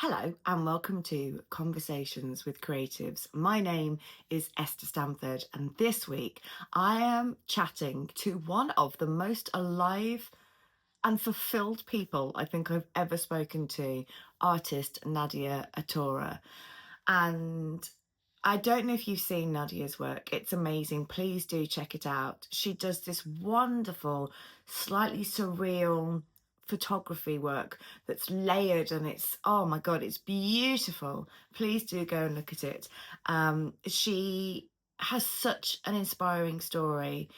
Hello and welcome to Conversations with Creatives. My name is Esther Stamford, and this week I am chatting to one of the most alive and fulfilled people I think I've ever spoken to, artist Nadia Attura. And I don't know if you've seen Nadia's work. It's amazing. Please do check it out. She does this wonderful, slightly surreal photography work that's layered, and it's, oh my God, it's beautiful. Please do go and look at it. She has such an inspiring story,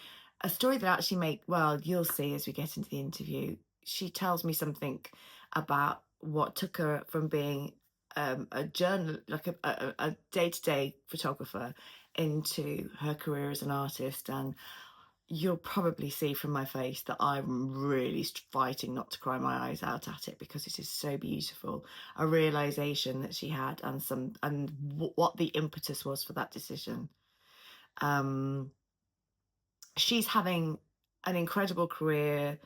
a story that actually well, you'll see as we get into the interview. She tells me something about what took her from being a journal, like a day-to-day photographer, into her career as an artist. And you'll probably see from my face that I'm really fighting not to cry my eyes out at it, because it is so beautiful. A realization that she had, and what the impetus was for that decision. She's having an incredible career.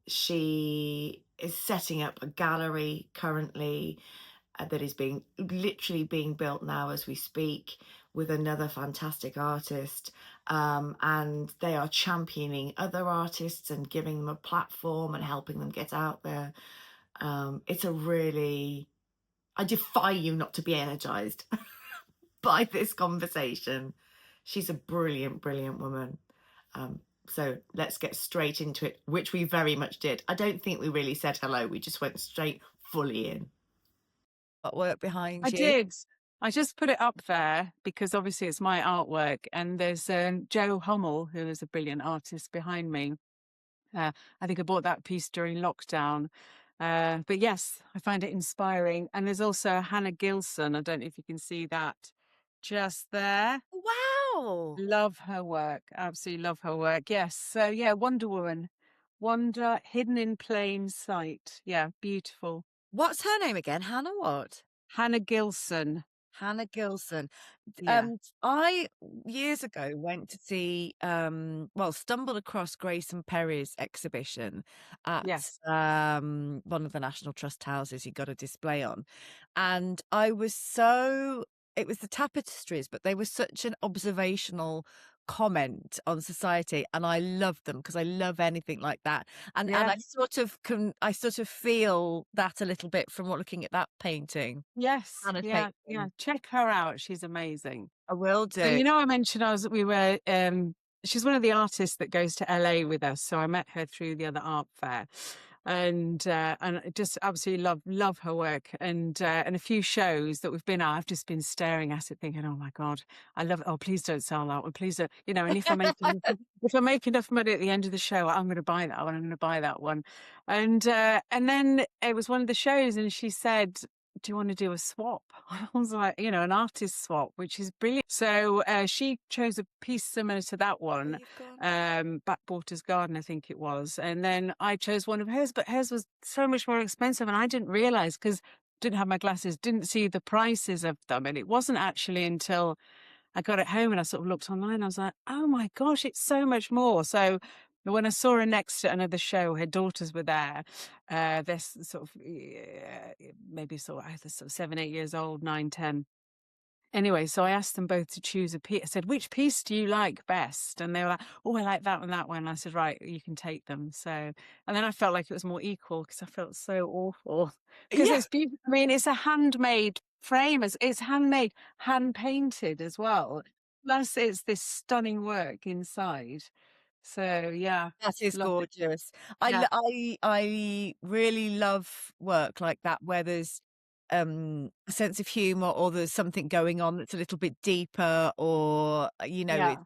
She is setting up a gallery currently that is literally being built now as we speak, with another fantastic artist, and they are championing other artists and giving them a platform and helping them get out there. It's a really, I defy you not to be energized by this conversation. She's a brilliant, brilliant woman. So let's get straight into it, which we very much did. I don't think we really said hello. We just went straight fully in. Got work behind I you. did. I just put it up there because obviously it's my artwork, and there's Joe Hummel, who is a brilliant artist, behind me. I think I bought that piece during lockdown. But yes, I find it inspiring. And there's also Hannah Gilson. I don't know if you can see that just there. Wow. Love her work. Absolutely love her work. Yes. So yeah, Wonder Woman. Wonder hidden in plain sight. Yeah, beautiful. What's her name again? Hannah what? Hannah Gilson. Hannah Gilson. Yeah. I years ago went to see stumbled across Grayson Perry's exhibition at Yes. one of the National Trust houses he got a display on. And it was the tapestries, but they were such an observational comment on society, and I love them because I love anything like that. And Yeah. I sort of feel that a little bit from looking at that painting. Yes. Hannah Yeah. Tate. Yeah. Check her out. She's amazing. I will So, do. I mentioned she's one of the artists that goes to LA with us. So I met her through the other art fair, and I just absolutely love her work, and a few shows that we've been at, I've just been staring at it thinking, oh my God, I love it. Oh, please don't sell that one. Please don't, and if I make enough money at the end of the show, I'm going to buy that one. I'm going to buy that one. And then it was one of the shows, and she said, do you want to do a swap? I was like, an artist swap, which is brilliant. So she chose a piece similar to that one, Backwater's Garden, I think it was. And then I chose one of hers, but hers was so much more expensive. And I didn't realize, because didn't have my glasses, didn't see the prices of them. And it wasn't actually until I got it home and I sort of looked online, I was like, oh my gosh, it's so much more. So when I saw her next to another show, her daughters were there. They're sort of maybe sort of either sort of 7, 8 years old, 9, 10. Anyway, so I asked them both to choose a piece. I said, which piece do you like best? And they were like, oh, I like that one, that one. And I said, right, you can take them. So, and then I felt like it was more equal, because I felt so awful. Because Yeah. it's beautiful. I mean, it's a handmade frame. It's handmade, hand painted as well. Plus, it's this stunning work inside. So, yeah. That is Love it. gorgeous. Yeah. I really love work like that, where there's a sense of humor, or there's something going on that's a little bit deeper, or Yeah.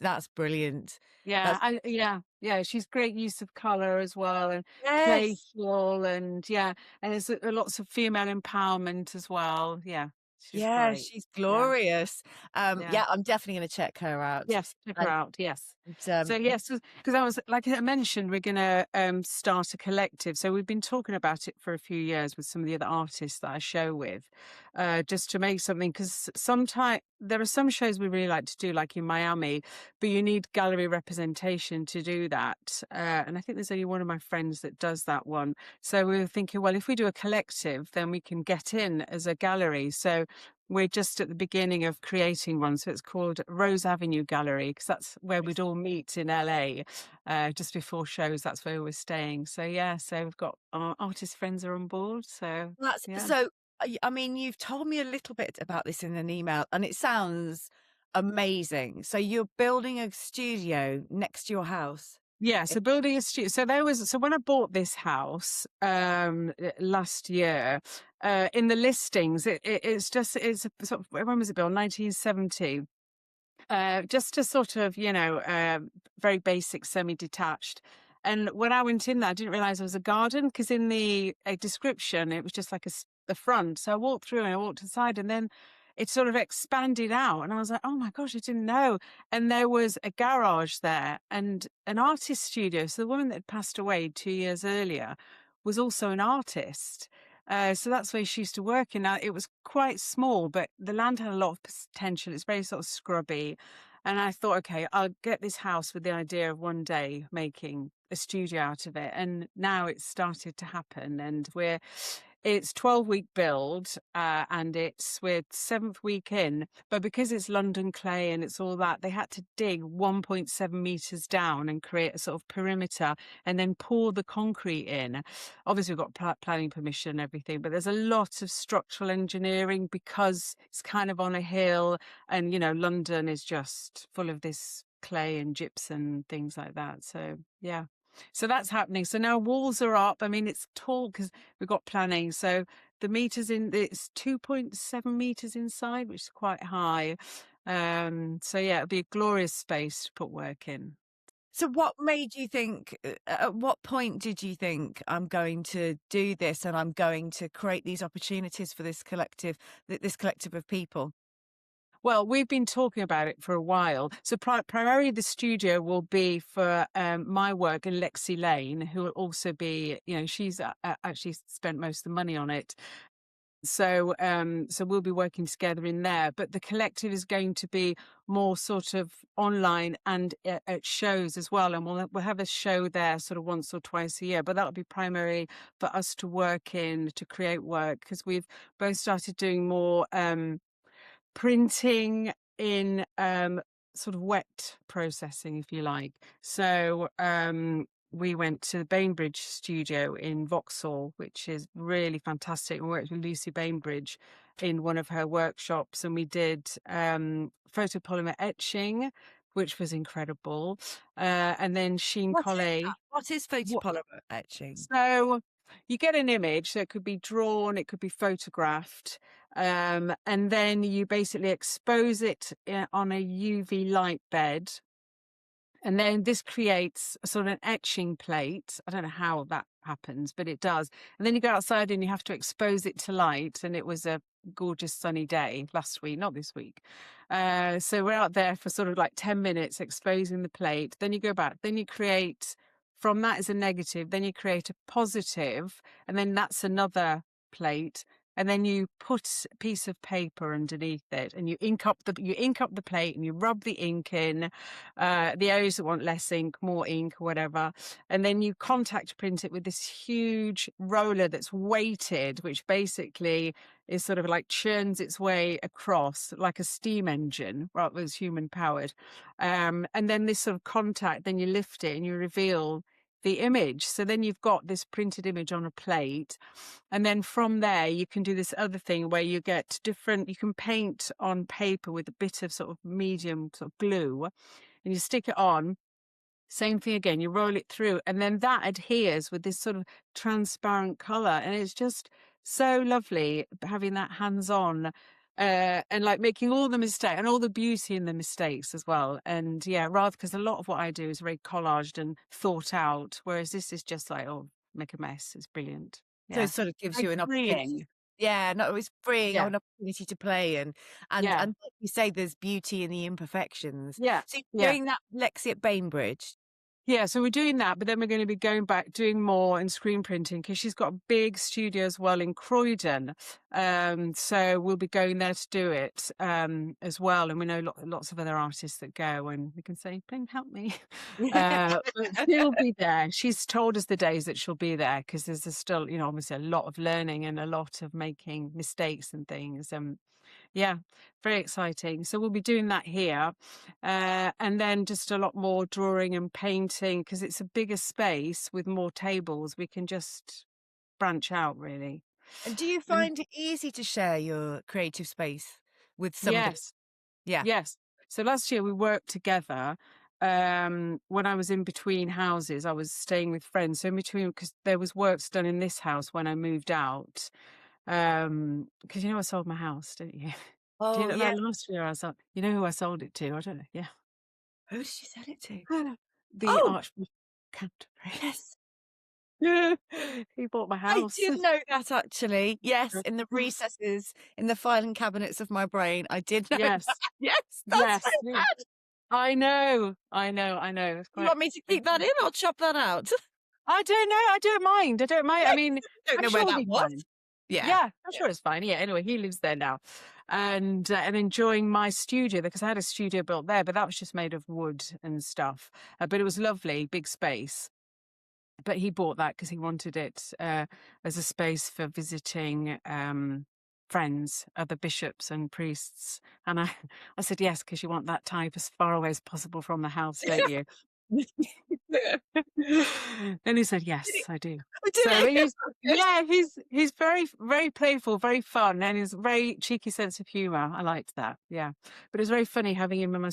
that's brilliant. Yeah, That's yeah. She's great use of color as well, and yes. playful, and yeah, and there's lots of female empowerment as well. Yeah, She's Yeah, great. she's Yeah. glorious. Yeah. Yeah, I'm definitely gonna check her out. Yes, check her And, out. Yes. um, So yes, because I was like I mentioned, we're going to start a collective. So we've been talking about it for a few years with some of the other artists that I show with, just to make something. Because sometimes there are some shows we really like to do, like in Miami, but you need gallery representation to do that. And I think there's only one of my friends that does that one. So we were thinking, well, if we do a collective, then we can get in as a gallery. So we're just at the beginning of creating one. So it's called Rose Avenue Gallery, because that's where we'd all meet in LA just before shows. That's where we're staying. So, yeah, so we've got our artist friends are on board. So, that's yeah. so, I mean, you've told me a little bit about this in an email, and it sounds amazing. So you're building a studio next to your house? Yeah, so building a studio. So when I bought this house last year, in the listings, it's a sort of, when was it built? 1970. Just a sort of, very basic semi-detached. And when I went in there, I didn't realize it was a garden, because in the description, it was just like the front. So I walked through and I walked inside, and then it sort of expanded out. And I was like, oh my gosh, I didn't know. And there was a garage there and an artist studio. So the woman that had passed away 2 years earlier was also an artist. So that's where she used to work. And now it was quite small, but the land had a lot of potential. It's very sort of scrubby. And I thought, okay, I'll get this house with the idea of one day making a studio out of it. And now it's started to happen. And it's 12-week build, and we're 7th week in. But because it's London clay and it's all that, they had to dig 1.7 meters down and create a sort of perimeter and then pour the concrete in. Obviously, we've got planning permission and everything, but there's a lot of structural engineering because it's kind of on a hill, and London is just full of this clay and gypsum, things like that. So yeah. So that's happening. So now walls are up. I mean, it's tall because we've got planning. So it's 2.7 meters inside, which is quite high. So yeah, it'll be a glorious space to put work in. So what made you think, at what point did you think, I'm going to do this and I'm going to create these opportunities for this collective of people? Well, we've been talking about it for a while. So primarily the studio will be for my work and Lexi Lane, who will also be, she's actually spent most of the money on it. So we'll be working together in there. But the collective is going to be more sort of online and at shows as well. And we'll have a show there sort of once or twice a year. But that'll be primarily for us to work in, to create work, because we've both started doing more printing in sort of wet processing, if you like. So we went to the Bainbridge studio in Vauxhall, which is really fantastic. We worked with Lucy Bainbridge in one of her workshops, and we did photopolymer etching, which was incredible. And then sheen What is collé. that? What is photopolymer etching? So you get an image, so it could be drawn, it could be photographed, and then you basically expose it on a UV light bed. And then this creates a sort of an etching plate. I don't know how that happens, but it does. And then you go outside and you have to expose it to light. And it was a gorgeous sunny day last week, not this week. So we're out there for sort of like 10 minutes exposing the plate. Then you go back. Then you create, from that is a negative. Then you create a positive, and then that's another plate. And then you put a piece of paper underneath it, and you ink up the plate, and you rub the ink in. The areas that want less ink, more ink, or whatever. And then you contact print it with this huge roller that's weighted, which basically is sort of like churns its way across like a steam engine, rather than human powered. And then this sort of contact, then you lift it and you reveal the image. So then you've got this printed image on a plate. And then from there, you can do this other thing where you can paint on paper with a bit of sort of medium sort of glue, and you stick it on. Same thing again, you roll it through, and then that adheres with this sort of transparent color. And it's just so lovely having that hands-on, and like making all the mistakes and all the beauty in the mistakes as well. And yeah, rather, because a lot of what I do is very collaged and thought out, whereas this is just like, oh, make a mess. It's brilliant. So Yeah. it sort of gives Very you an opportunity. freeing. Yeah, no, it's freeing, Yeah, an opportunity to play yeah, and like you say, there's beauty in the imperfections. yeah, So you're yeah. doing that Lexi at Bainbridge? Yeah, so we're doing that, but then we're going to be going back doing more in screen printing because she's got a big studio as well in Croydon. So we'll be going there to do it as well. And we know lots of other artists that go, and we can say, "Please help me." But she'll be there. She's told us the days that she'll be there because there's still, obviously a lot of learning and a lot of making mistakes and things. Yeah, very exciting. So we'll be doing that here. And then just a lot more drawing and painting because it's a bigger space with more tables. We can just branch out really. And do you And find it easy to share your creative space with somebody? yes, Yeah. yes. So last year we worked together. When I was in between houses, I was staying with friends. So in between, because there was works done in this house when I moved out. Because I sold my house, didn't you? Do you Oh, know yeah. that last year I sold? You know who I sold it to? I don't know. Yeah. Who did you sell it to? The Oh, Archbishop of Canterbury. yes. Yeah. He bought my I house. did know that actually. Yes, in the recesses, in the filing cabinets of my brain, I did know that. Yes. Yes, that's so Yes. Yeah. bad. I know. I know. I know. It's You quite. want me to keep that in or chop that out? I don't know. I don't mind. I don't mind. I mean, Don't I'm know where sure that it'll be was. fine. Yeah. Yeah, I'm sure it's fine. Yeah. Anyway, he lives there now, and enjoying my studio because I had a studio built there, but that was just made of wood and stuff. But it was lovely, big space. But he bought that because he wanted it as a space for visiting friends, other bishops and priests. And I said, yes, because you want that type as far away as possible from the house, don't you? And he said, Did yes, it? I do. Oh, did So it? he's, Oh, good. yeah, he's very, very playful, very fun, and he's very cheeky sense of humor. I liked that. Yeah. But it was very funny having him in my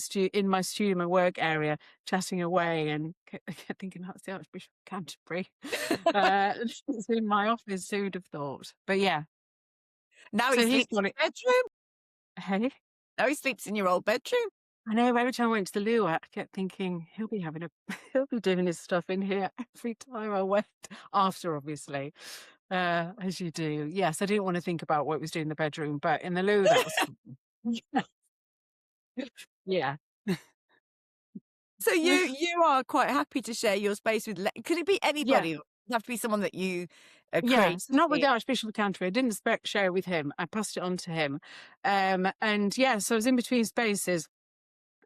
studio, my work area, chatting away, and I kept thinking that's the Archbishop of Canterbury. It's in my office. Who would have thought? But yeah, Now he so he's sleeps got in it. your bedroom. Hey, Now he sleeps in your old bedroom. I know. Every time I went to the loo, I kept thinking he'll be having a, he'll be doing his stuff in here every time I went. After, obviously, as you do. Yes, I didn't want to think about what was doing in the bedroom, but in the loo, that was fun. Yeah. So you are quite happy to share your space with could it be Yeah. anybody? It doesn't have to be someone that you Yeah, create. so not with the Archbishop of Canterbury. I didn't share it with him. I passed it on to him. And yeah, so I was in between spaces.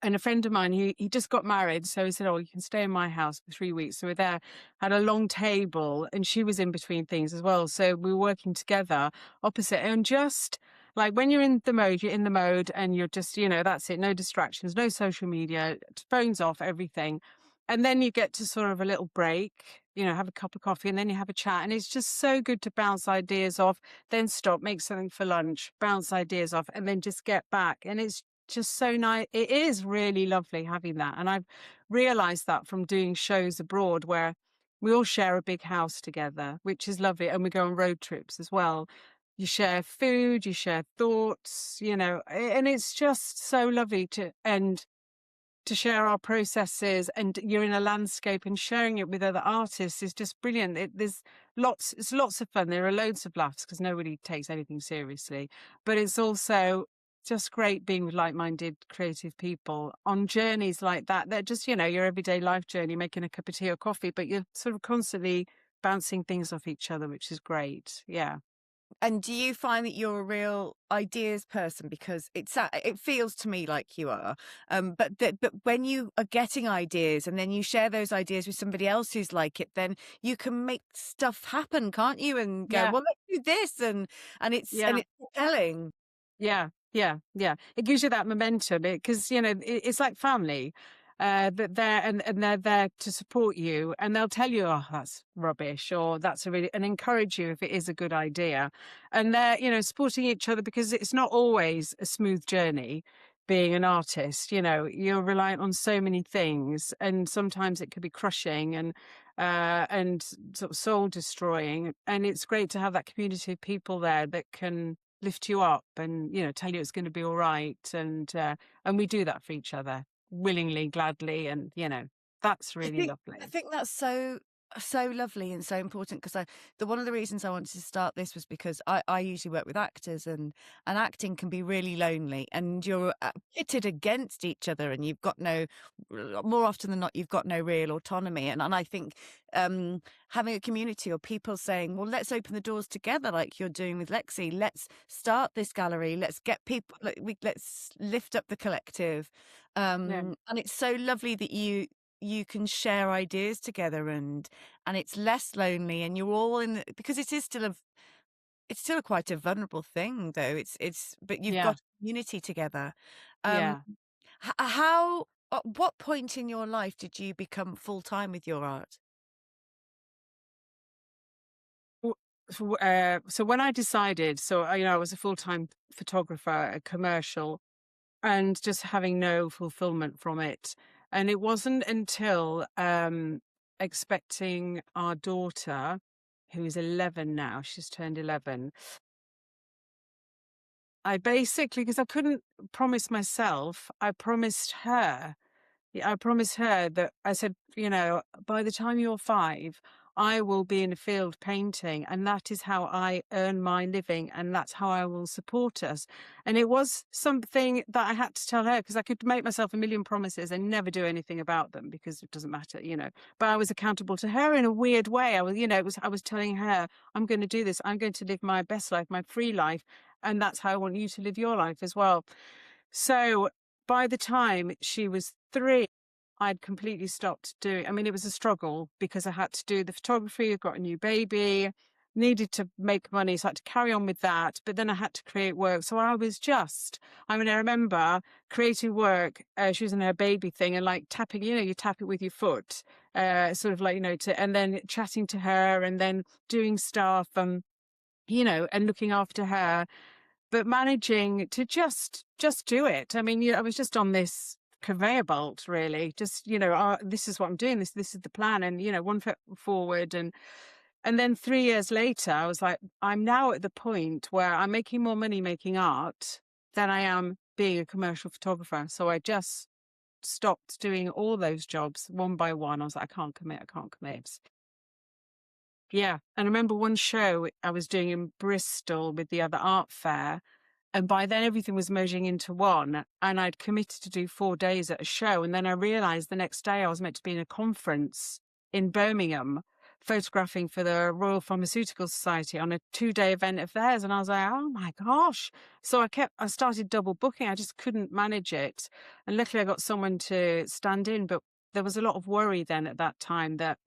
And a friend of mine, he just got married. So he said, oh, you can stay in my house for 3 weeks. So we're there, had a long table, and she was in between things as well. So we were working together opposite. And just like when you're in the mode, you're in the mode and you're just, that's it. No distractions, no social media, phones off, everything. And then you get to sort of a little break, have a cup of coffee and then you have a chat. And it's just so good to bounce ideas off, then stop, make something for lunch, bounce ideas off, and then just get back. And it's just so nice. It is really lovely having that. And I've realized that from doing shows abroad where we all share a big house together, which is lovely. And we go on road trips as well. You share food, you share thoughts, and it's just so lovely to share our processes, and you're in a landscape and sharing it with other artists is just brilliant. It's lots of fun. There are loads of laughs because nobody takes anything seriously, but it's also just great being with like-minded creative people on journeys like that. They're just, your everyday life journey, making a cup of tea or coffee, but you're sort of constantly bouncing things off each other, which is great. Yeah. And do you find that you're a real ideas person? Because it feels to me like you are. But when you are getting ideas and then you share those ideas with somebody else who's like it, then you can make stuff happen, can't you? And go, Yeah. well, let's do this, and Yeah. it's compelling. Yeah, yeah, yeah. It gives you that momentum because it's like family. That and they're there to support you, and they'll tell you, "Oh, that's rubbish," or "That's a really," and encourage you if it is a good idea. And they're supporting each other because it's not always a smooth journey. Being an artist, you're reliant on so many things, and sometimes it could be crushing and sort of soul destroying. And it's great to have that community of people there that can lift you up and tell you it's going to be all right, and we do that for each other willingly, gladly, and that's really I lovely. think that's so So lovely and so important, because one of the reasons I wanted to start this was because I usually work with actors, and acting can be really lonely, and you're pitted against each other, and you've got no, more often than not, you've got no real autonomy. And I think having a community or people saying, well, let's open the doors together like you're doing with Lexi. Let's start this gallery. Let's get people, let's lift up the collective. Yeah. And it's so lovely that you can share ideas together, and it's less lonely, and you're all in because it is still quite a vulnerable thing, though. It's but you've Yeah. got community together. Um Yeah. how at what point in your life did you become full-time with your art? So when I decided, I was a full-time photographer, a commercial, and just having no fulfillment from it. And it wasn't until expecting our daughter, who's 11 now, she's turned 11. I basically, because I couldn't promise myself, I promised her. Yeah, I promised her that I said, by the time you're 5, I will be in a field painting, and that is how I earn my living, and that's how I will support us. And it was something that I had to tell her, because I could make myself a million promises and never do anything about them because it doesn't matter. But I was accountable to her in a weird way. I was telling her, I'm going to do this. I'm going to live my best life, my free life, and that's how I want you to live your life as well. So by the time she was 3, I'd completely stopped doing. I mean, it was a struggle because I had to do the photography. I got a new baby, needed to make money, so I had to carry on with that. But then I had to create work. So I remember creating work. She was in her baby thing and like tapping, you tap it with your foot, sort of like, and then chatting to her and then doing stuff, and looking after her, but managing to just do it. I mean, I was just on this conveyor belt, really. Just, this is what I'm doing. This is the plan, and one foot forward. And then 3 years later, I was like, I'm now at the point where I'm making more money making art than I am being a commercial photographer. So I just stopped doing all those jobs one by one. I was like, I can't commit. I can't commit. Yeah. And I remember one show I was doing in Bristol with the other art fair. And by then everything was merging into one. And I'd committed to do 4 days at a show. And then I realized the next day I was meant to be in a conference in Birmingham, photographing for the Royal Pharmaceutical Society on a 2-day event of theirs. And I was like, oh my gosh. So I started double booking. I just couldn't manage it. And luckily I got someone to stand in. But there was a lot of worry then at that time that,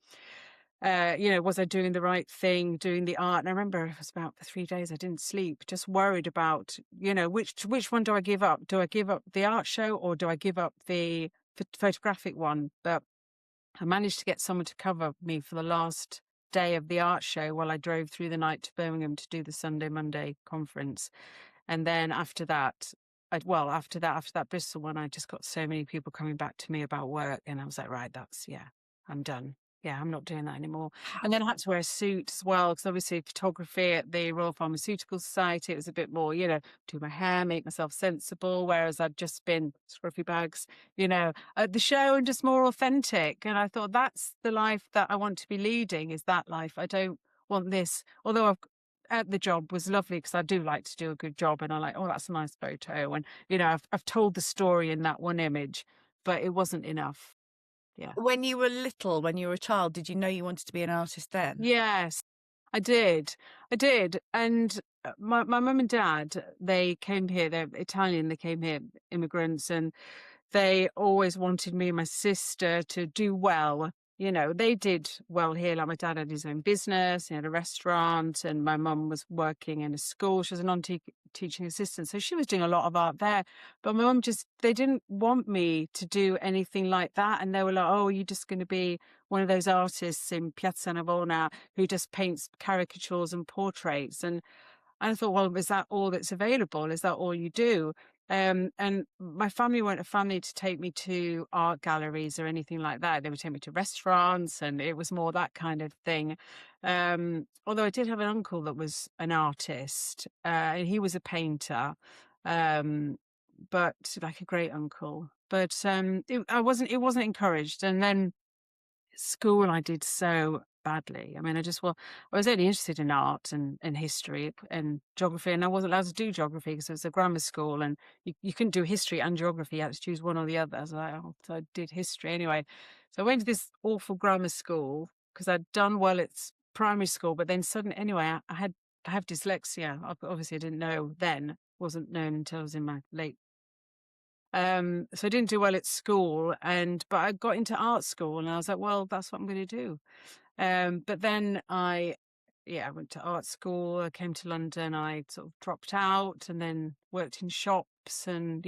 was I doing the right thing, doing the art? And I remember it was about 3 days I didn't sleep, just worried about, which one do I give up? Do I give up the art show or do I give up the photographic one? But I managed to get someone to cover me for the last day of the art show while I drove through the night to Birmingham to do the Sunday, Monday conference. And then after that, after that Bristol one, I just got so many people coming back to me about work. And I was like, right, I'm done. Yeah, I'm not doing that anymore. And then I had to wear a suit as well, because obviously photography at the Royal Pharmaceutical Society, it was a bit more, do my hair, make myself sensible, whereas I'd just been scruffy bags, at the show and just more authentic. And I thought that's the life that I want to be leading, is that life. I don't want this, although the job was lovely because I do like to do a good job, and I like, oh, that's a nice photo. And, I've told the story in that one image, but it wasn't enough. Yeah. When you were little, when you were a child, did you know you wanted to be an artist then? Yes, I did. I did. And my mum and dad, they came here, they're Italian, they came here, immigrants, and they always wanted me and my sister to do well. They did well here. Like my dad had his own business, he had a restaurant, and my mum was working in a school. She was a non-teaching assistant. So she was doing a lot of art there. But my mum they didn't want me to do anything like that. And they were like, oh, you're just going to be one of those artists in Piazza Navona who just paints caricatures and portraits. And I thought, well, is that all that's available? Is that all you do? And my family weren't a family to take me to art galleries or anything like that. They would take me to restaurants, and it was more that kind of thing. Although I did have an uncle that was an artist, and he was a painter, but like a great uncle. But it wasn't encouraged. And then at school, I did so badly. I mean, I was only interested in art and history and geography, and I wasn't allowed to do geography because it was a grammar school, and you couldn't do history and geography. You had to choose one or the other. So I did history anyway. So I went to this awful grammar school because I'd done well at primary school, but then suddenly, anyway, I have dyslexia. Obviously, I didn't know then. Wasn't known until I was in my late. So I didn't do well at school, but I got into art school, and I was like, well, that's what I'm going to do. But then I went to art school. I came to London. I sort of dropped out, and then worked in shops, and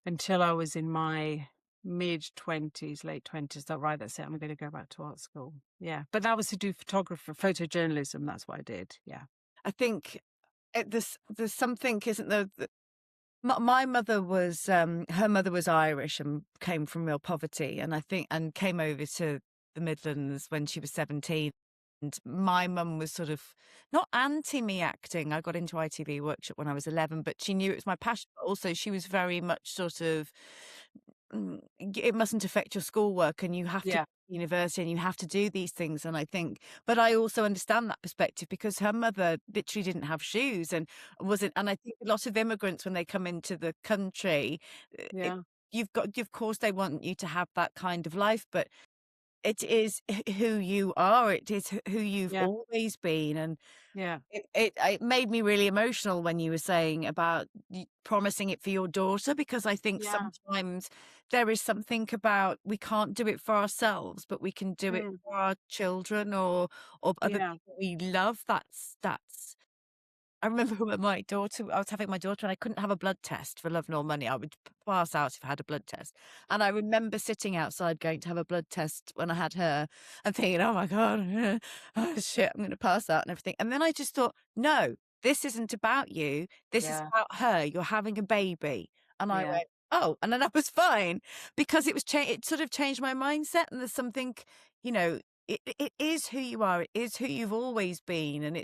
until I was in my mid-20s, late 20s. That right? That's it. I'm going to go back to art school. Yeah, but that was to do photojournalism. That's what I did. Yeah. I think there's something, isn't there? My mother was her mother was Irish and came from real poverty, and I think and came over to the Midlands when she was 17. And my mum was sort of not anti me acting. I got into ITV workshop when I was 11, but she knew it was my passion. But also, she was very much sort of it mustn't affect your schoolwork, and you have to go Yeah. to university and you have to do these things. And I think, but I also understand that perspective because her mother literally didn't have shoes and wasn't. And I think a lot of immigrants, when they come into the country, Yeah. you've got, of course, they want you to have that kind of life, but it is who you are. It is who you've Yeah. always been. And Yeah. it made me really emotional when you were saying about promising it for your daughter, because I think Yeah. sometimes there is something about we can't do it for ourselves, but we can do it Mm. for our children or other Yeah. people we love. That's I remember when I was having my daughter and I couldn't have a blood test for love nor money. I would pass out if I had a blood test. And I remember sitting outside going to have a blood test when I had her and thinking, oh my God, oh shit, I'm going to pass out and everything. And then I just thought, no, this isn't about you. This is Yeah. about her. You're having a baby. And I Yeah. went, oh, and then I was fine because it sort of changed my mindset. And there's something, you know, it is who you are. It is who you've always been. And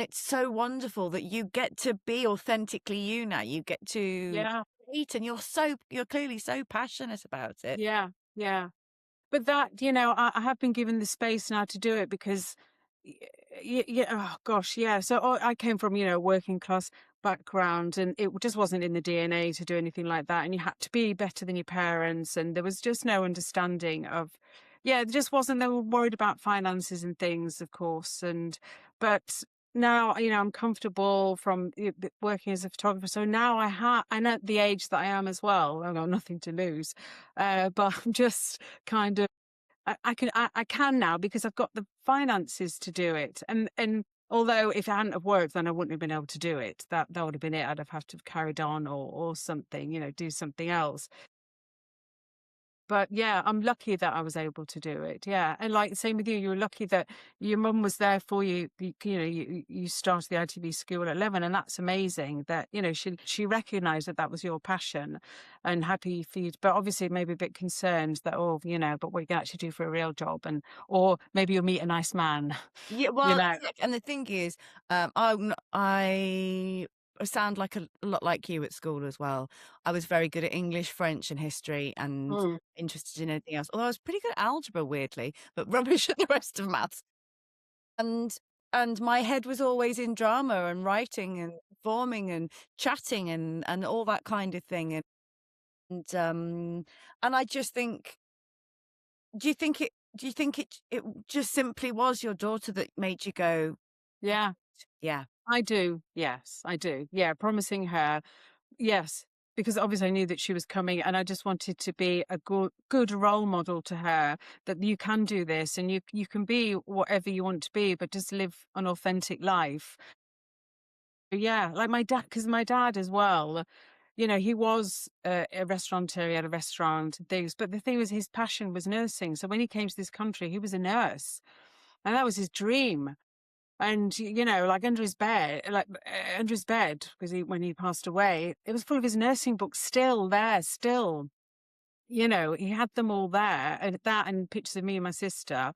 it's so wonderful that you get to be authentically you now. You get to Yeah. create, and you're clearly so passionate about it. Yeah. Yeah. But that, I have been given the space now to do it because, yeah, oh gosh, yeah. So I came from, working class background, and it just wasn't in the DNA to do anything like that. And you had to be better than your parents, and there was just no understanding of, yeah, it just wasn't. They were worried about finances and things, of course, but now, I'm comfortable from working as a photographer. So now I'm at the age that I am as well. I've got nothing to lose, but I'm just kind of I can now because I've got the finances to do it. And although if it hadn't have worked, then I wouldn't have been able to do it. That would have been it. I'd have to have carried on or something, do something else. But yeah, I'm lucky that I was able to do it. Yeah. And like same with you, you were lucky that your mum was there for you. You started the ITV school at 11, and that's amazing that, she recognized that was your passion and happy for you. But obviously maybe a bit concerned that, but what you can actually do for a real job, or maybe you'll meet a nice man, Yeah, you well, know. and the thing is, I sound like a lot like you at school as well. I was very good at English, French, and history, and Mm. interested in anything else. Although I was pretty good at algebra, weirdly, but rubbish at the rest of maths. And my head was always in drama and writing and performing and chatting and all that kind of thing. And I just think, do you think it just simply was your daughter that made you go, Yeah, yeah, I do. Yes, I do. Yeah. Promising her. Yes, because obviously I knew that she was coming, and I just wanted to be a good role model to her, that you can do this and you can be whatever you want to be, but just live an authentic life. Yeah, like my dad, because my dad as well, he was a restaurateur, he had a restaurant and things, but the thing was his passion was nursing. So when he came to this country, he was a nurse, and that was his dream. And like under his bed, because when he passed away, it was full of his nursing books still there, still. He had them all there, and pictures of me and my sister.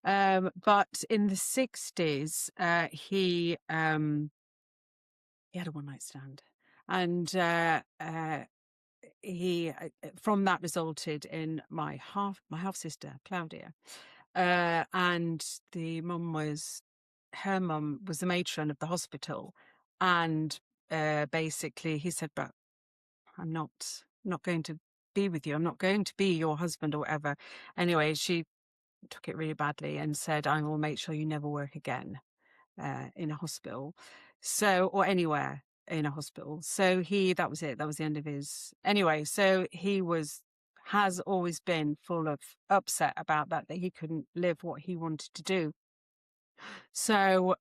But in the 60s, he had a one night stand, and he from that resulted in my half sister Claudia. And her mum was the matron of the hospital. And basically he said, but I'm not going to be with you. I'm not going to be your husband or whatever. Anyway, she took it really badly and said, I will make sure you never work again in a hospital. So, or anywhere in a hospital. So that was it. That was the end of his. Anyway, so has always been full of upset about that he couldn't live what he wanted to do. So,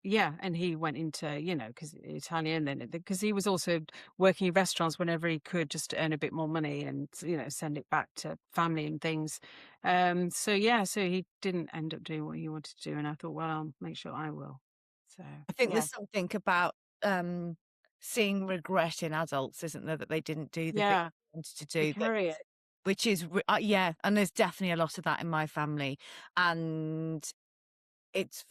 yeah, and he went into, because Italian, and because he was also working in restaurants whenever he could, just to earn a bit more money and, send it back to family and things. So yeah, so he didn't end up doing what he wanted to do, and I thought, well, I'll make sure I will. So I think yeah, there's something about seeing regret in adults, isn't there, that they didn't do the thing yeah, they wanted to they do. carry it. Which is yeah, and there's definitely a lot of that in my family, and it's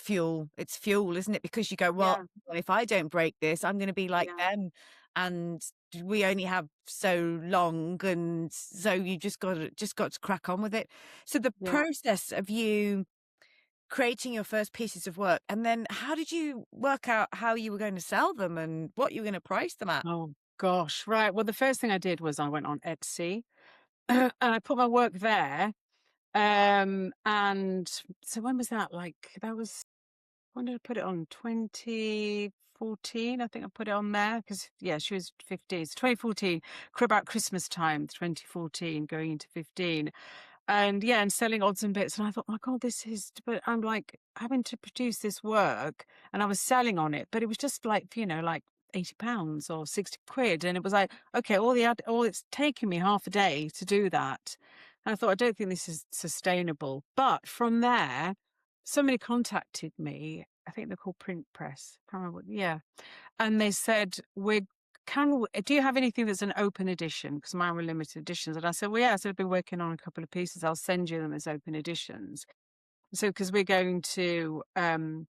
fuel, isn't it? Because you go, well, Yeah, if I don't break this, I'm going to be like yeah, them, and we only have so long, and so you just got to crack on with it. So the yeah. process of you creating your first pieces of work, and then how did you work out how you were going to sell them and what you were going to price them at? Oh gosh, right. Well, the first thing I did was I went on Etsy and I put my work there. And so when was that? Like that was when did I put it on? 2014, I think I put it on there because yeah, she was 15. So 2014, about Christmas time, 2014, going into 15. And yeah, and selling odds and bits. And I thought, my God, but I'm like having to produce this work and I was selling on it, but it was just like, like £80 or 60 quid. And it was like, okay, it's taking me half a day to do that. And I thought, I don't think this is sustainable. But from there, somebody contacted me. I think they're called Print Press. Can't remember yeah. And they said, do you have anything that's an open edition? Because mine were limited editions. And I said, well, yeah, so I've been working on a couple of pieces. I'll send you them as open editions. So, because we're going to we're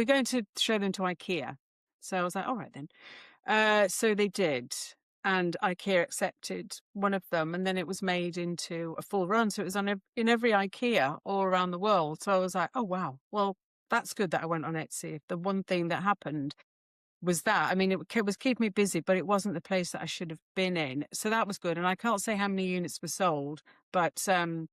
going to show them to IKEA. So I was like, all right then. So they did. And IKEA accepted one of them, and then it was made into a full run. So it was in every IKEA all around the world. So I was like, oh, wow. Well, that's good that I went on Etsy. The one thing that happened was that. I mean, it was keeping me busy, but it wasn't the place that I should have been in. So that was good. And I can't say how many units were sold, but a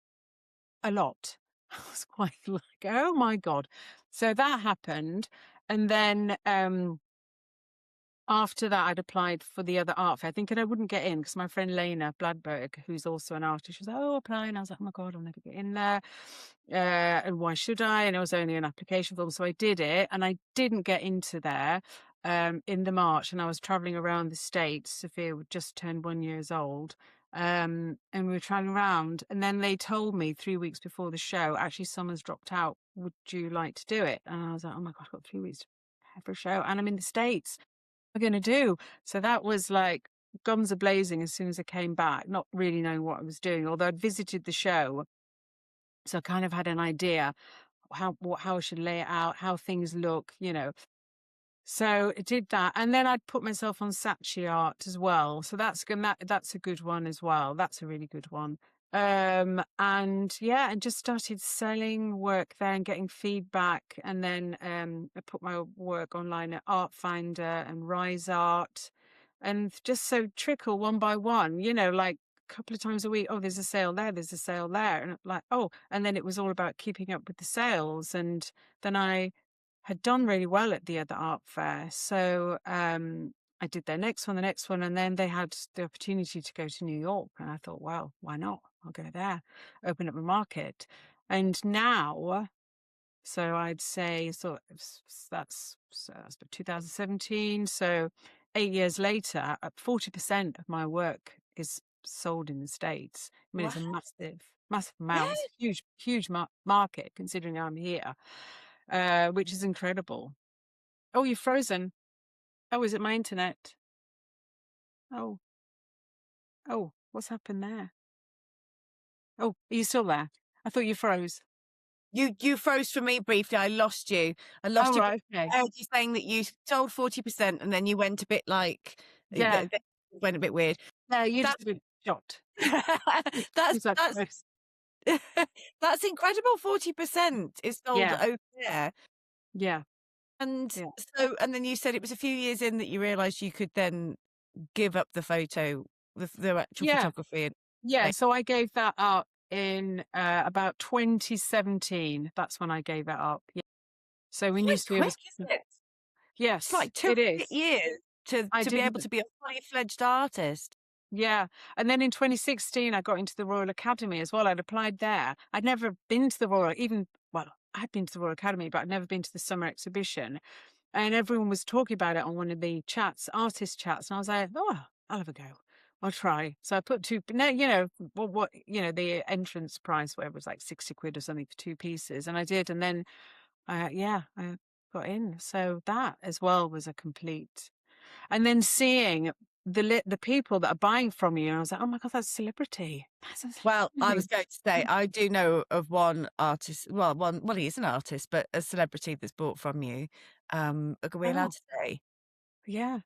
lot. I was quite like, oh my God. So that happened. And then after that, I'd applied for the other art fair, thinking I wouldn't get in because my friend Lena Bladberg, who's also an artist, she was like, oh, apply. And I was like, oh my God, I'll never get in there. And why should I? And it was only an application form. So I did it and I didn't get into there in the March. And I was traveling around the States. Sophia would just turned 1 year old. And we were traveling around. And then they told me 3 weeks before the show, actually, someone's dropped out. Would you like to do it? And I was like, oh my God, I've got 3 weeks to prepare for a show. And I'm in the States. What am I going to do? So that was like guns are blazing as soon as I came back, not really knowing what I was doing, although I'd visited the show. So I kind of had an idea how I should lay it out, how things look. So I did that, and then I'd put myself on Saatchi Art as well. So that's good. That's a good one as well. That's a really good one. And yeah, and just started selling work there and getting feedback, and then I put my work online at Art Finder and Rise Art, and just so trickle one by one. Like a couple of times a week. Oh, there's a sale there. There's a sale there, and like and then it was all about keeping up with the sales, and then I had done really well at the other art fair. So I did their next one, the next one, and then they had the opportunity to go to New York. And I thought, well, why not? I'll go there, open up a market. And now, so I'd say, that's 2017. So 8 years later, 40% of my work is sold in the States. I mean, Wow. it's a massive, massive Yeah. amount. It's a huge, huge market considering I'm here. Which is incredible. Oh, you're frozen. Oh, is it my internet? Oh, what's happened there? Oh, are you still there? I thought you froze. You froze for me briefly. I lost you. Oh, right, okay. I heard you saying that you sold 40%, and then you went a bit like Yeah. went a bit weird. No, you That's just a bit shocked. that's It's like that's froze. That's incredible. 40% is sold Yeah, over there. yeah, And yeah. so, and then you said it was a few years in that you realised you could then give up the the actual Yeah, photography. And yeah. like, So I gave that up in about 2017. That's when I gave it up. Yeah. So we quite used to be able quick, to, isn't it? It's yes, like two it is. years I to be didn't, able to be a fully fledged artist. yeah. And then in 2016, I got into the Royal Academy as well. I'd applied there. I'd never been to the Royal, even, well, I'd been to the Royal Academy, but I'd never been to the summer exhibition. And everyone was talking about it on one of the chats, artist chats. And I was like, oh, I'll have a go. I'll try. So I put two, no, the entrance price, whatever, was like 60 quid or something for two pieces. And I did. And then, I got in. So that as well was a complete, and then seeing the people that are buying from you. And I was like, oh my God, that's a celebrity. That's a Well, I celebrity. was going to say, I do know of one artist, well, he is an artist, but a celebrity that's bought from you. Are we allowed Oh, to say? yeah.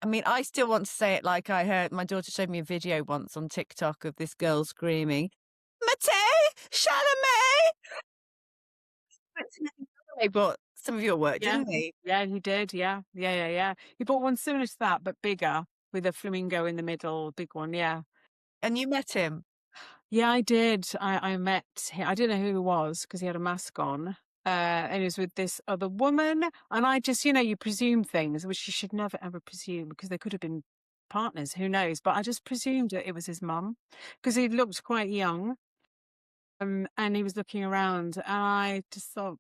I mean, I still want to say it like I heard my daughter showed me a video once on TikTok of this girl screaming, Timothee Chalamet! But Timothee Chalamet bought some of your work, Yeah. didn't he? Yeah, he did. Yeah. Yeah. Yeah. Yeah. He bought one similar to that, but bigger with a flamingo in the middle, big one. Yeah. And you met him. Yeah, I did. I met him. I didn't know who he was because he had a mask on. And he was with this other woman. And I just, you presume things, which you should never ever presume because they could have been partners. Who knows? But I just presumed that it was his mum because he looked quite young. And he was looking around. And I just thought,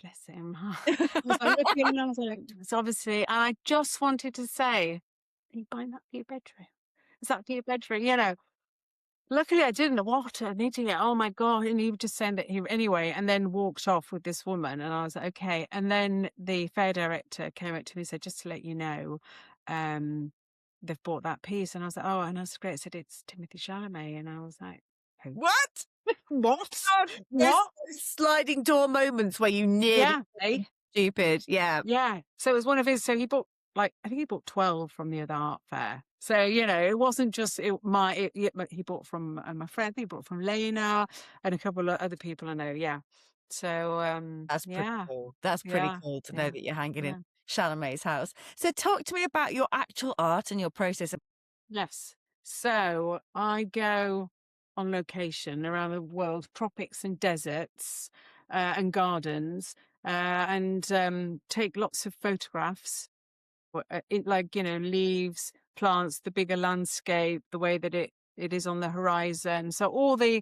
bless him. I was like looking and I was like, it's obviously, and I just wanted to say, are you buying that for your bedroom? Is that for your bedroom? Luckily I didn't. What an idiot. Oh my God. And he would just send it anyway, and then walked off with this woman. And I was like, okay. And then the fair director came up to me and said, just to let you know, they've bought that piece. And I was like, oh, and that's great. I said, it's Timothee Chalamet. And I was like, who? What? What? God, there's What? those sliding door moments where you nearly Yeah. Eh? stupid. Yeah. Yeah. So it was one of his. So he bought, like, I think he bought 12 from the other art fair. So, it wasn't just he bought from my friend, he bought from Lena and a couple of other people I know. Yeah. So, That's pretty yeah, cool. That's pretty yeah, cool to know yeah, that you're hanging in yeah. Chalamet's house. So talk to me about your actual art and your process. Yes. So I go on location around the world, tropics and deserts, and gardens, and take lots of photographs like leaves, plants, the bigger landscape, the way that it is on the horizon. So all the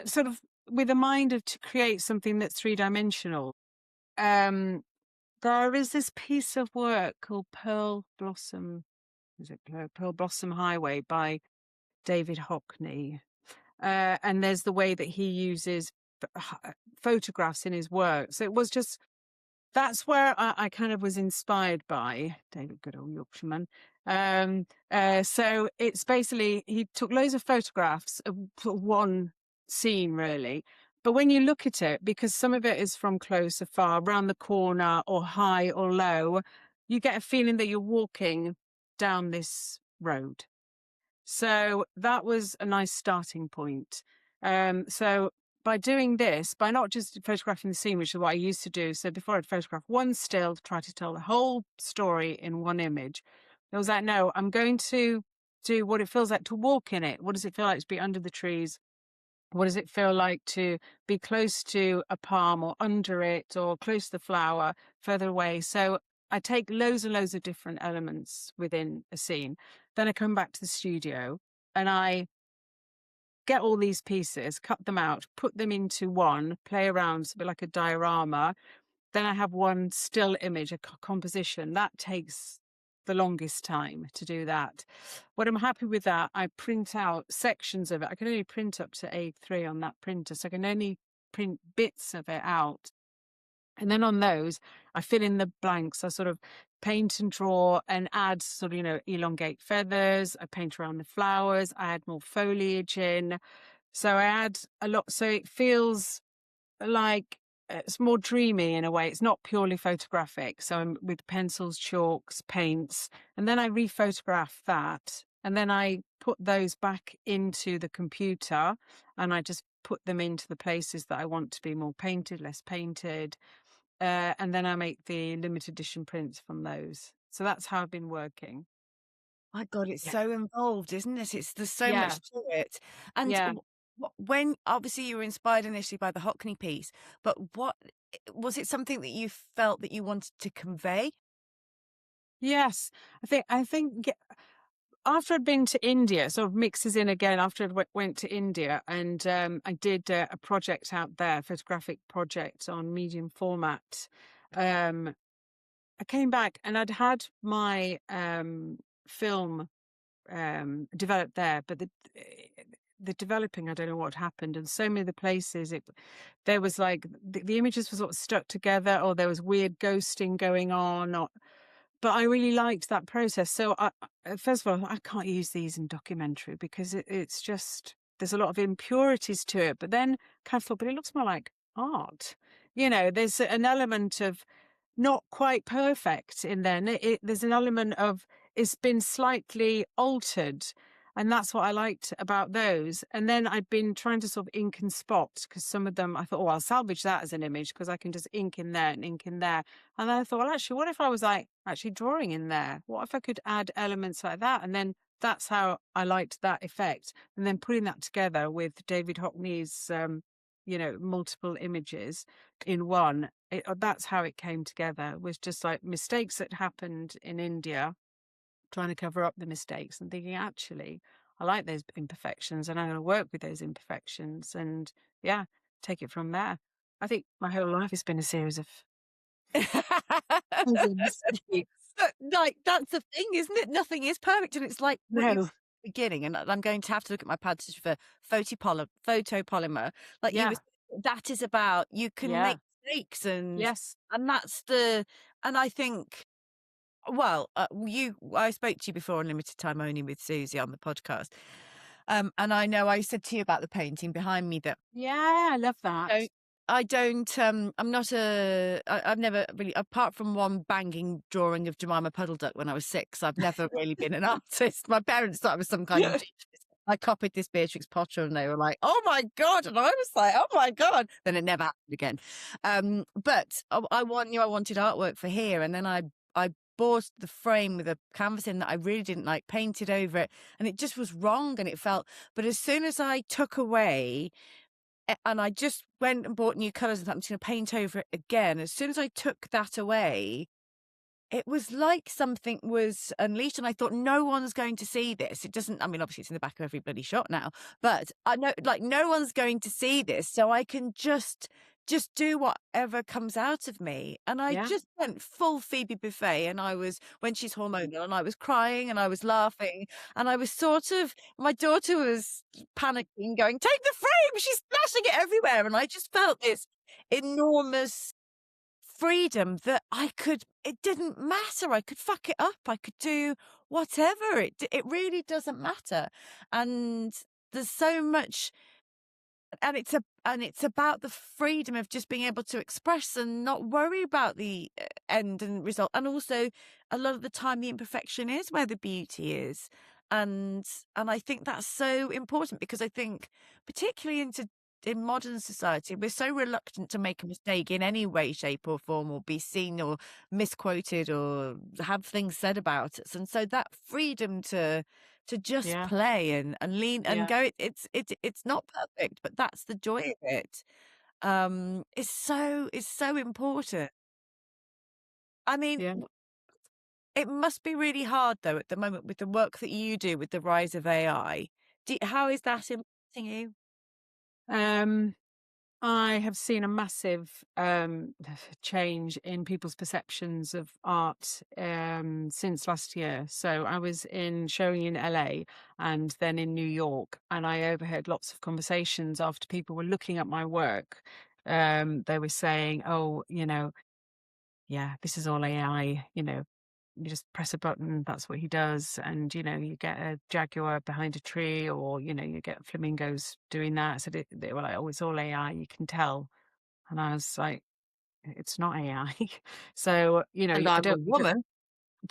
sort of with a mind of to create something that's three-dimensional. Um, there is this piece of work called Pearl Blossom. Is it Pearl Blossom Highway by David Hockney? And there's the way that he uses photographs in his work. So it was just that's where I kind of was inspired by David, good old Yorkshireman. So it's basically he took loads of photographs of one scene, really. But when you look at it, because some of it is from close or far, around the corner, or high or low, you get a feeling that you're walking down this road. So that was a nice starting point. So by doing this, by not just photographing the scene, which is what I used to do. So before I'd photograph one still to try to tell the whole story in one image, I was like, no, I'm going to do what it feels like to walk in it. What does it feel like to be under the trees? What does it feel like to be close to a palm or under it or close to the flower further away? So I take loads and loads of different elements within a scene. Then I come back to the studio and I get all these pieces, cut them out, put them into one, play around, it's a bit like a diorama. Then I have one still image, a composition. That takes the longest time to do that. When I'm happy with that, I print out sections of it. I can only print up to A3 on that printer, so I can only print bits of it out. And then on those, I fill in the blanks. I sort of paint and draw and add sort of, elongate feathers. I paint around the flowers. I add more foliage in. So I add a lot. So it feels like it's more dreamy in a way. It's not purely photographic. So I'm with pencils, chalks, paints, and then I rephotograph that and then I put those back into the computer, and I just put them into the places that I want to be more painted, less painted, and then I make the limited edition prints from those. So that's how I've been working. My God, it's Yeah. so involved, isn't it? There's so Yeah. much to it. And Yeah. when obviously you were inspired initially by the Hockney piece, but what was it something that you felt that you wanted to convey? Yes. I think after I'd been to India, sort of mixes in again after I went to India, and I did a project out there, photographic project on medium format. Um, I came back and I'd had my film developed there, but the developing, I don't know what happened, and so many of the places there was like the images were sort of stuck together, or there was weird ghosting going on, or but I really liked that process. So first of all, I can't use these in documentary because it's just there's a lot of impurities to it. But then kind of thought, but it looks more like art. There's an element of not quite perfect in there. There's an element of it's been slightly altered. And that's what I liked about those. And then I'd been trying to sort of ink and spot because some of them I thought, oh, I'll salvage that as an image because I can just ink in there and ink in there. And then I thought, well, actually, what if I was like actually drawing in there? What if I could add elements like that? And then that's how I liked that effect. And then putting that together with David Hockney's, multiple images in one, that's how it came together, was just like mistakes that happened in India, trying to cover up the mistakes and thinking, actually, I like those imperfections and I'm going to work with those imperfections and yeah, take it from there. I think my whole life has been a series of mistakes. But, like, that's the thing, isn't it? Nothing is perfect, and it's like what you No. beginning, and I'm going to have to look at my passage for photopolymer. Like you Yeah. was, that is about you can Yeah. make mistakes, and Yes. that's the, and I think. Well, I spoke to you before on Limited Time Only with Susie on the podcast, and I know I said to you about the painting behind me that Yeah. I love that. don't I don't I'm not I've never really, apart from one banging drawing of Jemima Puddle Duck when I was 6, I've never really been an artist. My parents thought I was some kind of genius. I copied this Beatrix Potter and they were like, "Oh my God." And I was like, "Oh my God." Then it never happened again. But knew I wanted artwork for here, and then I bought the frame with a canvas in that I really didn't like, painted over it, and it just was wrong, and it felt, but as soon as I took away and I just went and bought new colours and thought, I'm just going to paint over it again. As soon as I took that away, it was like something was unleashed, and I thought, no one's going to see this. It doesn't, I mean, obviously it's in the back of every bloody shot now, but I know, like, no one's going to see this, so I can just do whatever comes out of me. And I Yeah. just went full Phoebe Buffet, and I was, when she's hormonal, and I was crying and I was laughing, and I was sort of, my daughter was panicking, going, "Take the frame, she's splashing it everywhere." And I just felt this enormous freedom that it didn't matter. I could fuck it up. I could do whatever. It really doesn't matter. And there's so much, and it's about the freedom of just being able to express and not worry about the end and result. And also, a lot of the time, the imperfection is where the beauty is. And I think that's so important, because I think, particularly in modern society, we're so reluctant to make a mistake in any way, shape, or form, or be seen or misquoted or have things said about us. And so that freedom to just Yeah. play and lean and Yeah. go, it's not perfect, but that's the joy of it. Is so important. I mean, Yeah. it must be really hard though at the moment with the work that you do with the rise of AI. How is that impacting you? Um, I have seen a massive change in people's perceptions of art since last year. So I was showing in LA and then in New York, and I overheard lots of conversations after people were looking at my work. They were saying, "Oh, yeah, this is all AI. You just press a button, that's what he does, and you get a jaguar behind a tree, or you get flamingos doing that." So they were like, "Oh, it's all AI, you can tell." And I was like, it's not AI. So And I I'm a don't think woman.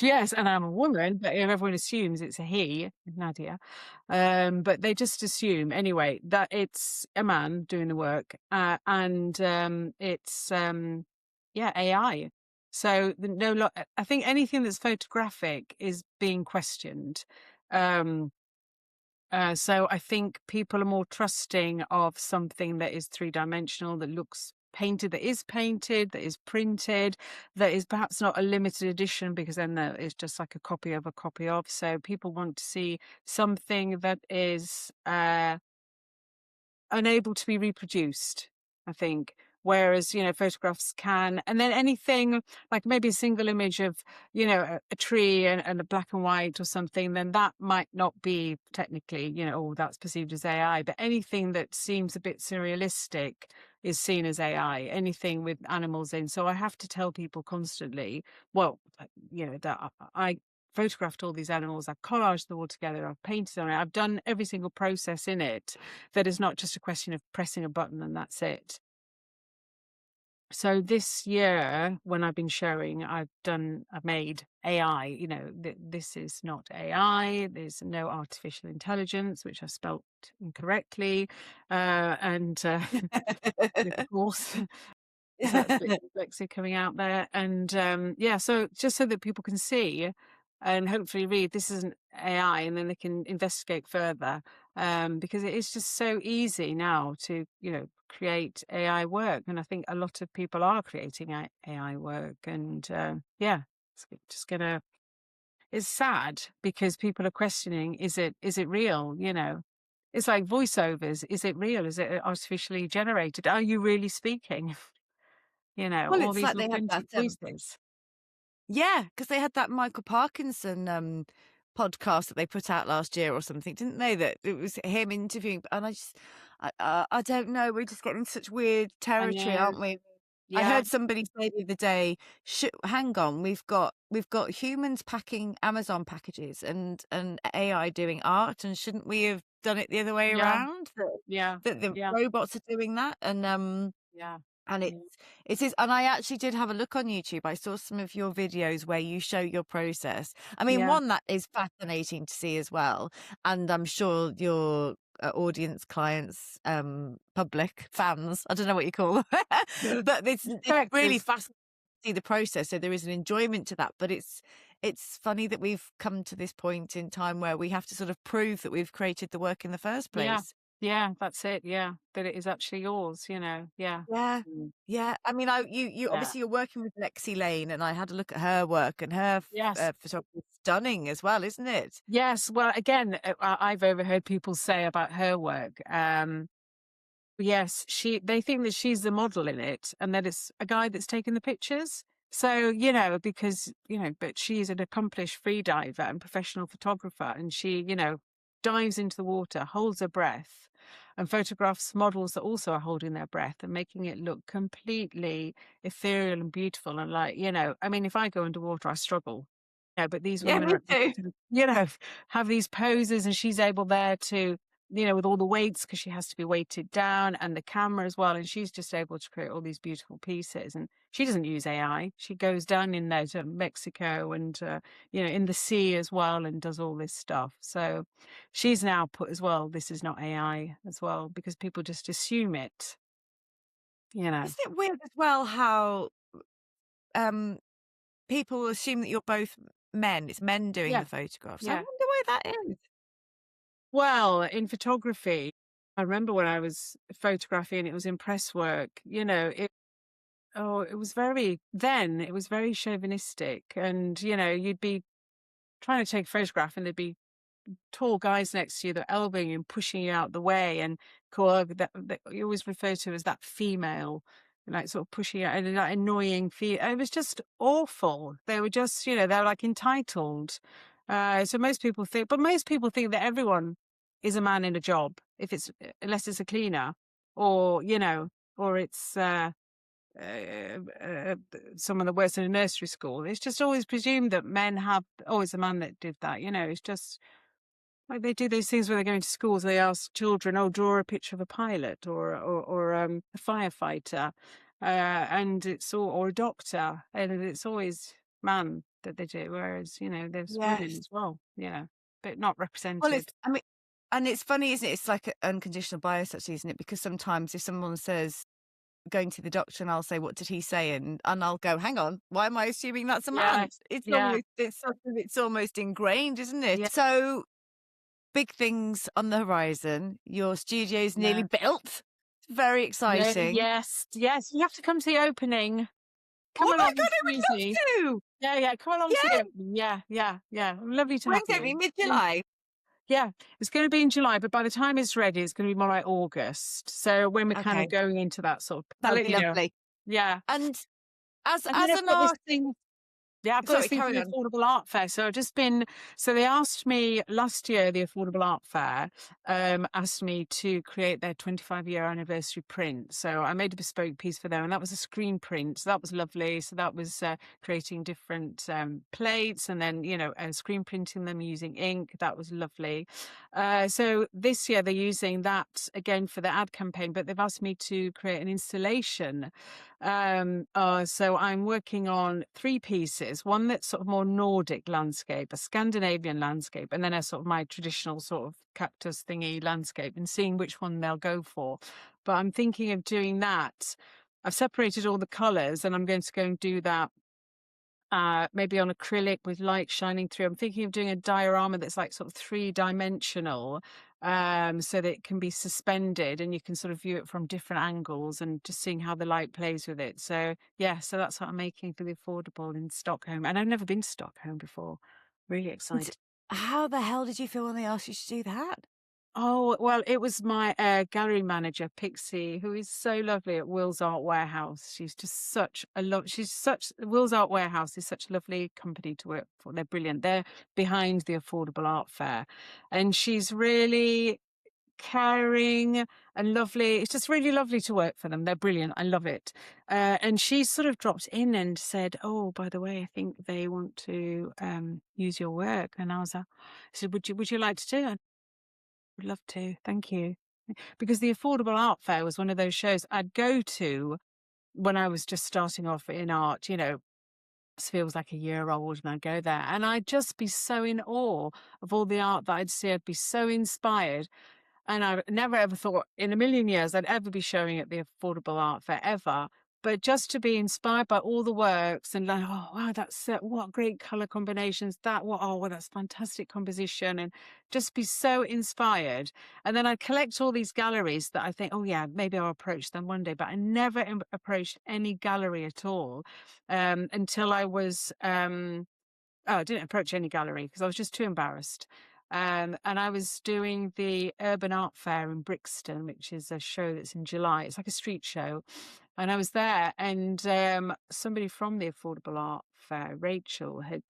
Yes, and I'm a woman, but everyone assumes it's a he, Nadia. But they just assume anyway that it's a man doing the work, and it's yeah, AI. So I think anything that's photographic is being questioned. Um, so I think people are more trusting of something that is three-dimensional, that looks painted, that is printed, that is perhaps not a limited edition, because then that is just like a copy of a copy of. So people want to see something that is unable to be reproduced, I think. Whereas, photographs can, and then anything like maybe a single image of, a tree and a black and white or something, then that might not be technically, oh, that's perceived as AI. But anything that seems a bit surrealistic is seen as AI, anything with animals in. So I have to tell people constantly, well, that I photographed all these animals, I've collaged them all together, I've painted on it, I've done every single process in it. That is not just a question of pressing a button and that's it. So this year, when I've been showing, I've made AI, this is not AI, there's no artificial intelligence, which I spelt incorrectly. And of course, there's a bit of dyslexia coming out there. And yeah, so just so that people can see and hopefully read, this isn't AI, and then they can investigate further. Because it is just so easy now to, create AI work. And I think a lot of people are creating AI work. And yeah, it's just gonna, it's sad because people are questioning, is it real? It's like voiceovers. Is it real? Is it artificially generated? Are you really speaking? Well, All it's these like they had that authentic voices. yeah, because they had that Michael Parkinson podcast that they put out last year or something, didn't they? That it was him interviewing, and I don't know. We're just getting such weird I territory, know. aren't we? I Yeah, heard somebody say the other day, "Hang on, we've got humans packing Amazon packages and AI doing art, and shouldn't we have done it the other way yeah, around? That yeah, the yeah, robots are doing that, yeah, and yeah, it is, and I actually did have a look on YouTube. I saw some of your videos where you show your process. I mean, yeah, one that is fascinating to see as well, and I'm sure your audience, clients, public, fans, I don't know what you call them, but it's really characters. fascinating to see the process. So there is an enjoyment to that, but it's funny that we've come to this point in time where we have to sort of prove that we've created the work in the first Yeah, place. yeah, that's it. Yeah, that it is actually yours. Yeah, Yeah. mm, Yeah. I mean, you yeah, obviously you're working with Lexi Lane, and I had a look at her work, and her yes, photography is stunning as well, isn't it? yes. Well, again, I've overheard people say about her work. Yes, they think that she's the model in it and that it's a guy that's taken the pictures. So, because, but she's an accomplished free diver and professional photographer, and she, dives into the water, holds her breath, and photographs models that also are holding their breath and making it look completely ethereal and beautiful. And like, I mean, if I go underwater, I struggle. But these Yeah, women me are able too. to, have these poses, and she's able there to, with all the weights, because she has to be weighted down, and the camera as well. And she's just able to create all these beautiful pieces. And she doesn't use AI. She goes down in there to Mexico and, in the sea as well, and does all this stuff. So she's now put as well, this is not AI as well, because people just assume it, you know. Isn't it weird as well how um people assume that you're both men? It's men doing Yeah. the photographs. I Yeah. wonder why that is. Well, in photography, I remember when I was photographing and it was in press work, it was very chauvinistic. And, you'd be trying to take a photograph and there'd be tall guys next to you that are elbowing you and pushing you out the way, and that you always refer to as that female, like sort of pushing you out, and that annoying it was just awful. They were just, they're like entitled. So most people think that everyone is a man in a job, if it's, unless it's a cleaner, or, or it's, uh, someone that works in a nursery school. It's just always presumed that men have, oh, it's a man that did that. It's just like they do those things where they go into schools. They ask children, "Oh, draw a picture of a pilot or a firefighter," and it's all, or a doctor, and it's always man. that they do, whereas, there's women Yes. as well, but not Well, represented. it's, I mean, and it's funny, isn't it? It's like an unconditional bias, actually, isn't it? Because sometimes if someone says, going to the doctor, and I'll say, "What did he say?" And I'll go, "Hang on, why am I assuming that's a man?" Yes. It's Yeah. almost, it's something, it's almost ingrained, isn't Yeah. it? So big things on the horizon. Your studio's nearly Yeah. built. It's very Yeah. exciting. Yes. Yes. You have to come to the opening. Come Oh my along, God, it's I would easy. love to. Yeah. Yeah. Come along to the Yeah. opening. Yeah. Yeah. Yeah. Lovely to have When's you. it? Mid-July. Yeah, it's going to be in July, but by the time it's ready, it's going to be more like August. So when we're kind of Okay, going into that sort of, I'll that'll let be you know. lovely. Yeah. And as And then as I've an got this art, thing. Yeah, I've got this sorry, thing for carry the on. Affordable Art Fair. So I've just been, so they asked me last year, the Affordable Art Fair, asked me to create their 25-year anniversary print. So I made a bespoke piece for them, and that was a screen print. So that was lovely. So that was creating different plates and then, screen printing them using ink. That was lovely. So this year they're using that again for the ad campaign, but they've asked me to create an installation. So I'm working on 3 pieces, one that's sort of more Nordic landscape, a Scandinavian landscape, and then a sort of my traditional sort of cactus thingy landscape, and seeing which one they'll go for. But I'm thinking of doing that. I've separated all the colours, and I'm going to go and do that maybe on acrylic with light shining through. I'm thinking of doing a diorama that's like sort of 3-dimensional, so that it can be suspended and you can sort of view it from different angles and just seeing how the light plays with it. So yeah, so that's what I'm making for the Affordable in Stockholm. And I've never been to Stockholm before. Really And excited. how the hell did you feel when they asked you to do that? Oh, well, it was my gallery manager, Pixie, who is so lovely at Will's Art Warehouse. She's just such a Will's Art Warehouse is such a lovely company to work for. They're brilliant. They're behind the Affordable Art Fair. And she's really caring and lovely. It's just really lovely to work for them. They're brilliant. I love it. And she sort of dropped in and said, "Oh, by the way, I think they want to use your work." And I said, would you like to do it? Would love to. Thank you. Because the Affordable Art Fair was one of those shows I'd go to when I was just starting off in art, it feels like a year old, and I'd go there and I'd just be so in awe of all the art that I'd see. I'd be so inspired. And I never ever thought in a million years I'd ever be showing at the Affordable Art Fair ever. But just to be inspired by all the works and like, oh wow, that's what great color combinations. Well, that's fantastic composition, and just be so inspired. And then I collect all these galleries that I think, oh yeah, maybe I'll approach them one day. But I never approached any gallery at all until I was oh, I didn't approach any gallery because I was just too embarrassed. And I was doing the Urban Art Fair in Brixton, which is a show that's in July. It's like a street show. And I was there, and somebody from the Affordable Art Fair, Rachel, had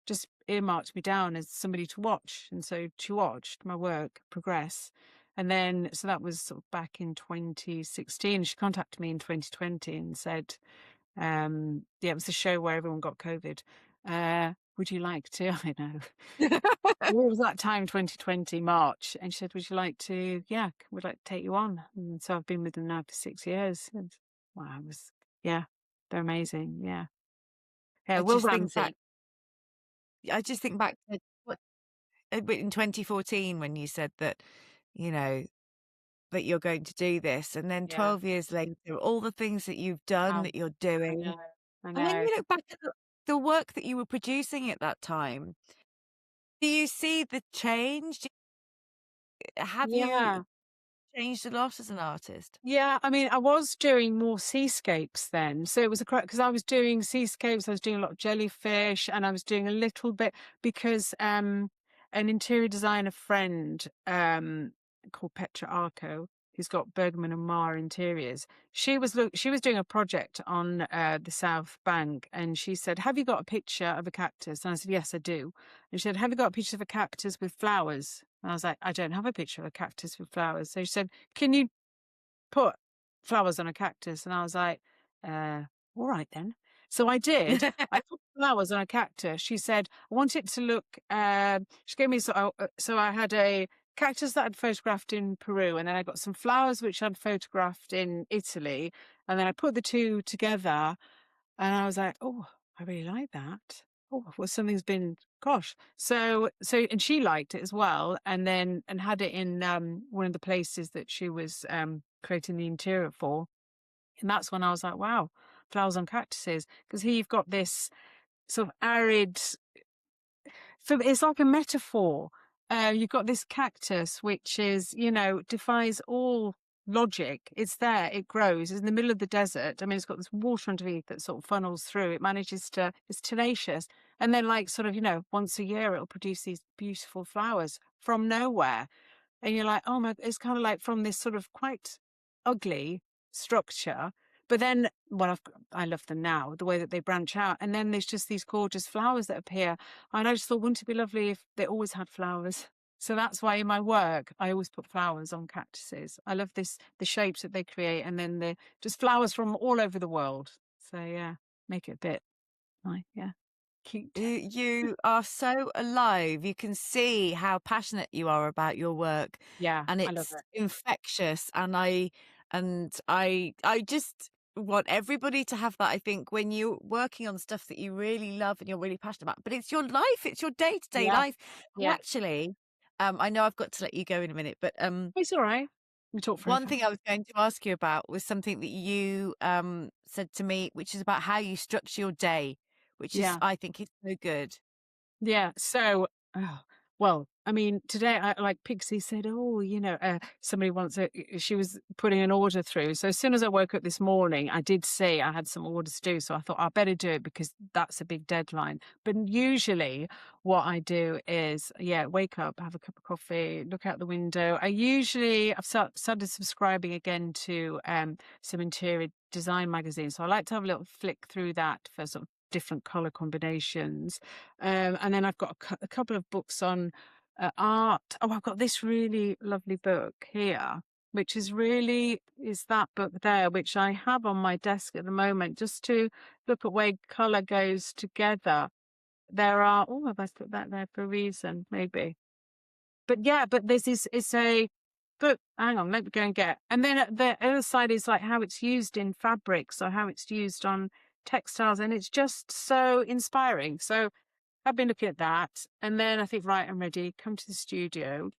just earmarked me down as somebody to watch. And so she watched my work progress. And then, so that was sort of back in 2016. She contacted me in 2020 and said, yeah, it was the show where everyone got COVID. Would you like to? I know. What was that time, 2020, March? And she said, would you like to, yeah, would like to take you on? And so I've been with them now for 6 years. And wow, yeah, they're amazing. Yeah. Yeah, I Will just think Ramsey. back. I just think back to what, in 2014 when you said that, you know, that you're going to do this, and then Yeah. 12 years later, all the things that you've done, Wow. that you're I doing, know. I and then know. you look back at the work that you were producing at that time. Do you see the change? Have you Yeah. changed a lot as an artist? Yeah, I mean, I was doing more seascapes then. So it was because I was doing seascapes, I was doing a lot of jellyfish, and I was doing a little bit because an interior designer friend called Petra Arco, who's got Bergman and Mar Interiors, she was doing a project on the South Bank, and she said, "Have you got a picture of a cactus?" And I said, "Yes, I do." And she said, "Have you got a picture of a cactus with flowers?" And I was like, "I don't have a picture of a cactus with flowers." So she said, "Can you put flowers on a cactus?" And I was like, all right then. So I did. I put flowers on a cactus. She said, "I want it to look," she gave me, so I had a cactus that I'd photographed in Peru, and then I got some flowers which I'd photographed in Italy. And then I put the two together, and I was like, oh, I really like that. oh, well, something's been, gosh. So, and she liked it as well. And then, and had it in one of the places that she was creating the interior for. And that's when I was like, wow, flowers on cactuses. Because here you've got this sort of arid, it's like a metaphor. You've got this cactus, which is, defies all logic. It's there, it grows, it's in the middle of the desert. I mean, it's got this water underneath that sort of funnels through. It manages to, it's tenacious. And then, like, sort of, once a year, it'll produce these beautiful flowers from nowhere. And you're like, oh my, it's kind of like from this sort of quite ugly structure. But then, well, I love them now, the way that they branch out. And then there's just these gorgeous flowers that appear. And I just thought, wouldn't it be lovely if they always had flowers? So that's why in my work, I always put flowers on cactuses. I love the shapes that they create. And then the just flowers from all over the world. So yeah, make it a bit, like, yeah, cute. You are so alive. You can see how passionate you are about your work, Yeah, and I love it's it. infectious. And I just want everybody to have that. I think when you're working on stuff that you really love and you're really passionate about, but it's your life, it's your day-to-day Yeah, life. And yeah. actually, I know I've got to let you go in a minute, but It's all right. We talk one forever. thing I was going to ask you about was something that you said to me, which is about how you structure your day, which is, Yeah. I think, is so good. Yeah. So, well, I mean, today, like Pixie said, oh, somebody wants she was putting an order through. So as soon as I woke up this morning, I did see I had some orders to do. So I thought I better do it because that's a big deadline. But usually what I do is, yeah, wake up, have a cup of coffee, look out the window. I've started subscribing again to some interior design magazines. So I like to have a little flick through that for sort of different color combinations. And then I've got a couple of books on art. Oh, I've got this really lovely book here, which is that book there, which I have on my desk at the moment, just to look at where color goes together. There are, oh, have I put that there for a reason? Maybe. But yeah, but this is, it's a book. Hang on, let me go and get. And then the other side is like how it's used in fabrics or how it's used on textiles. And it's just so inspiring. So I've been looking at that, and then I think, right, I'm ready. Come to the studio.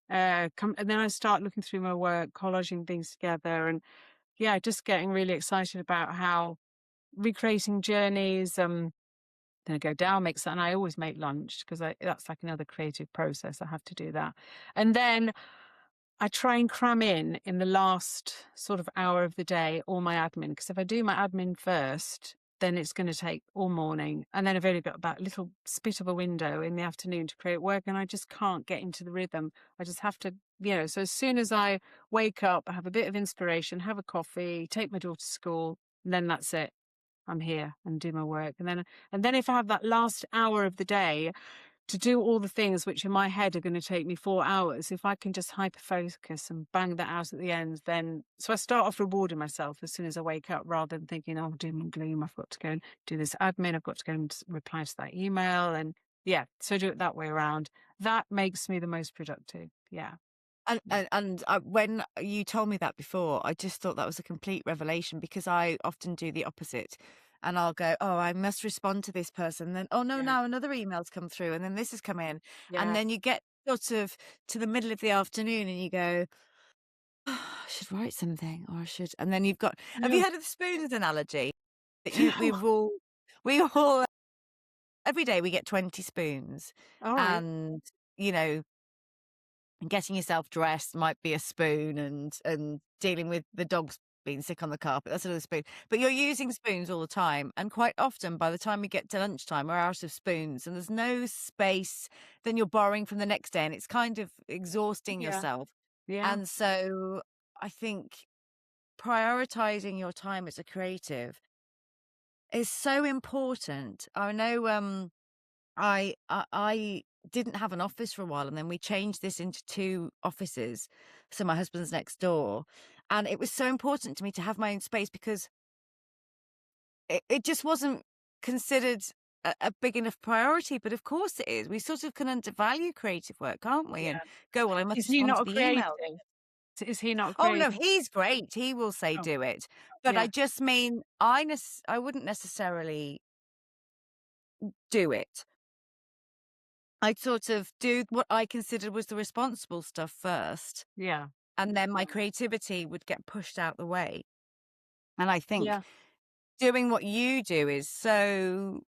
And then I start looking through my work, collaging things together, and yeah, just getting really excited about how recreating journeys. Then I go down, make something. I always make lunch because that's like another creative process. I have to do that, and then I try and cram in the last sort of hour of the day all my admin, because if I do my admin first, then it's going to take all morning. And then I've only got about a little spit of a window in the afternoon to create work, and I just can't get into the rhythm. I just have to, so as soon as I wake up, I have a bit of inspiration, have a coffee, take my daughter to school, and then that's it. I'm here and do my work. And then if I have that last hour of the day to do all the things which in my head are going to take me 4 hours, if I can just hyper focus and bang that out at the end, then so I start off rewarding myself as soon as I wake up, rather than thinking, oh, doom and gloom, I've got to go and do this admin, I've got to go and reply to that email. And yeah, so do it that way around. That makes me the most productive. Yeah. When you told me that before, I just thought that was a complete revelation, because I often do the opposite. And I'll go, oh, I must respond to this person. Then, oh, no, Yeah. now another email's come through. And then this has come in. And Yeah. then you get sort of to the middle of the afternoon and you go, oh, I should write something, or I should. And then have you No. heard of the spoons analogy? That we all, every day we get 20 spoons. All right. And, you know, getting yourself dressed might be a spoon, and dealing with the dogs being sick on the carpet, that's another spoon. But you're using spoons all the time, and quite often by the time we get to lunchtime we're out of spoons and there's no space. Then you're borrowing from the next day and it's kind of exhausting Yeah. yourself. Yeah. And so I think prioritizing your time as a creative is so important. I know I didn't have an office for a while, and then we changed this into 2 offices. So my husband's next door, and it was so important to me to have my own space, because it just wasn't considered a big enough priority. But of course it is. We sort of can undervalue creative work, can't we? And Yeah. go, well, I must Is he respond not to a the email. creative? Is he not a Oh no, creative? he's great. He will say Oh, do it. But I yeah. just mean I wouldn't necessarily do it. I'd sort of do what I considered was the responsible stuff first, Yeah. and then my creativity would get pushed out the way. And I think Yeah. doing what you do is so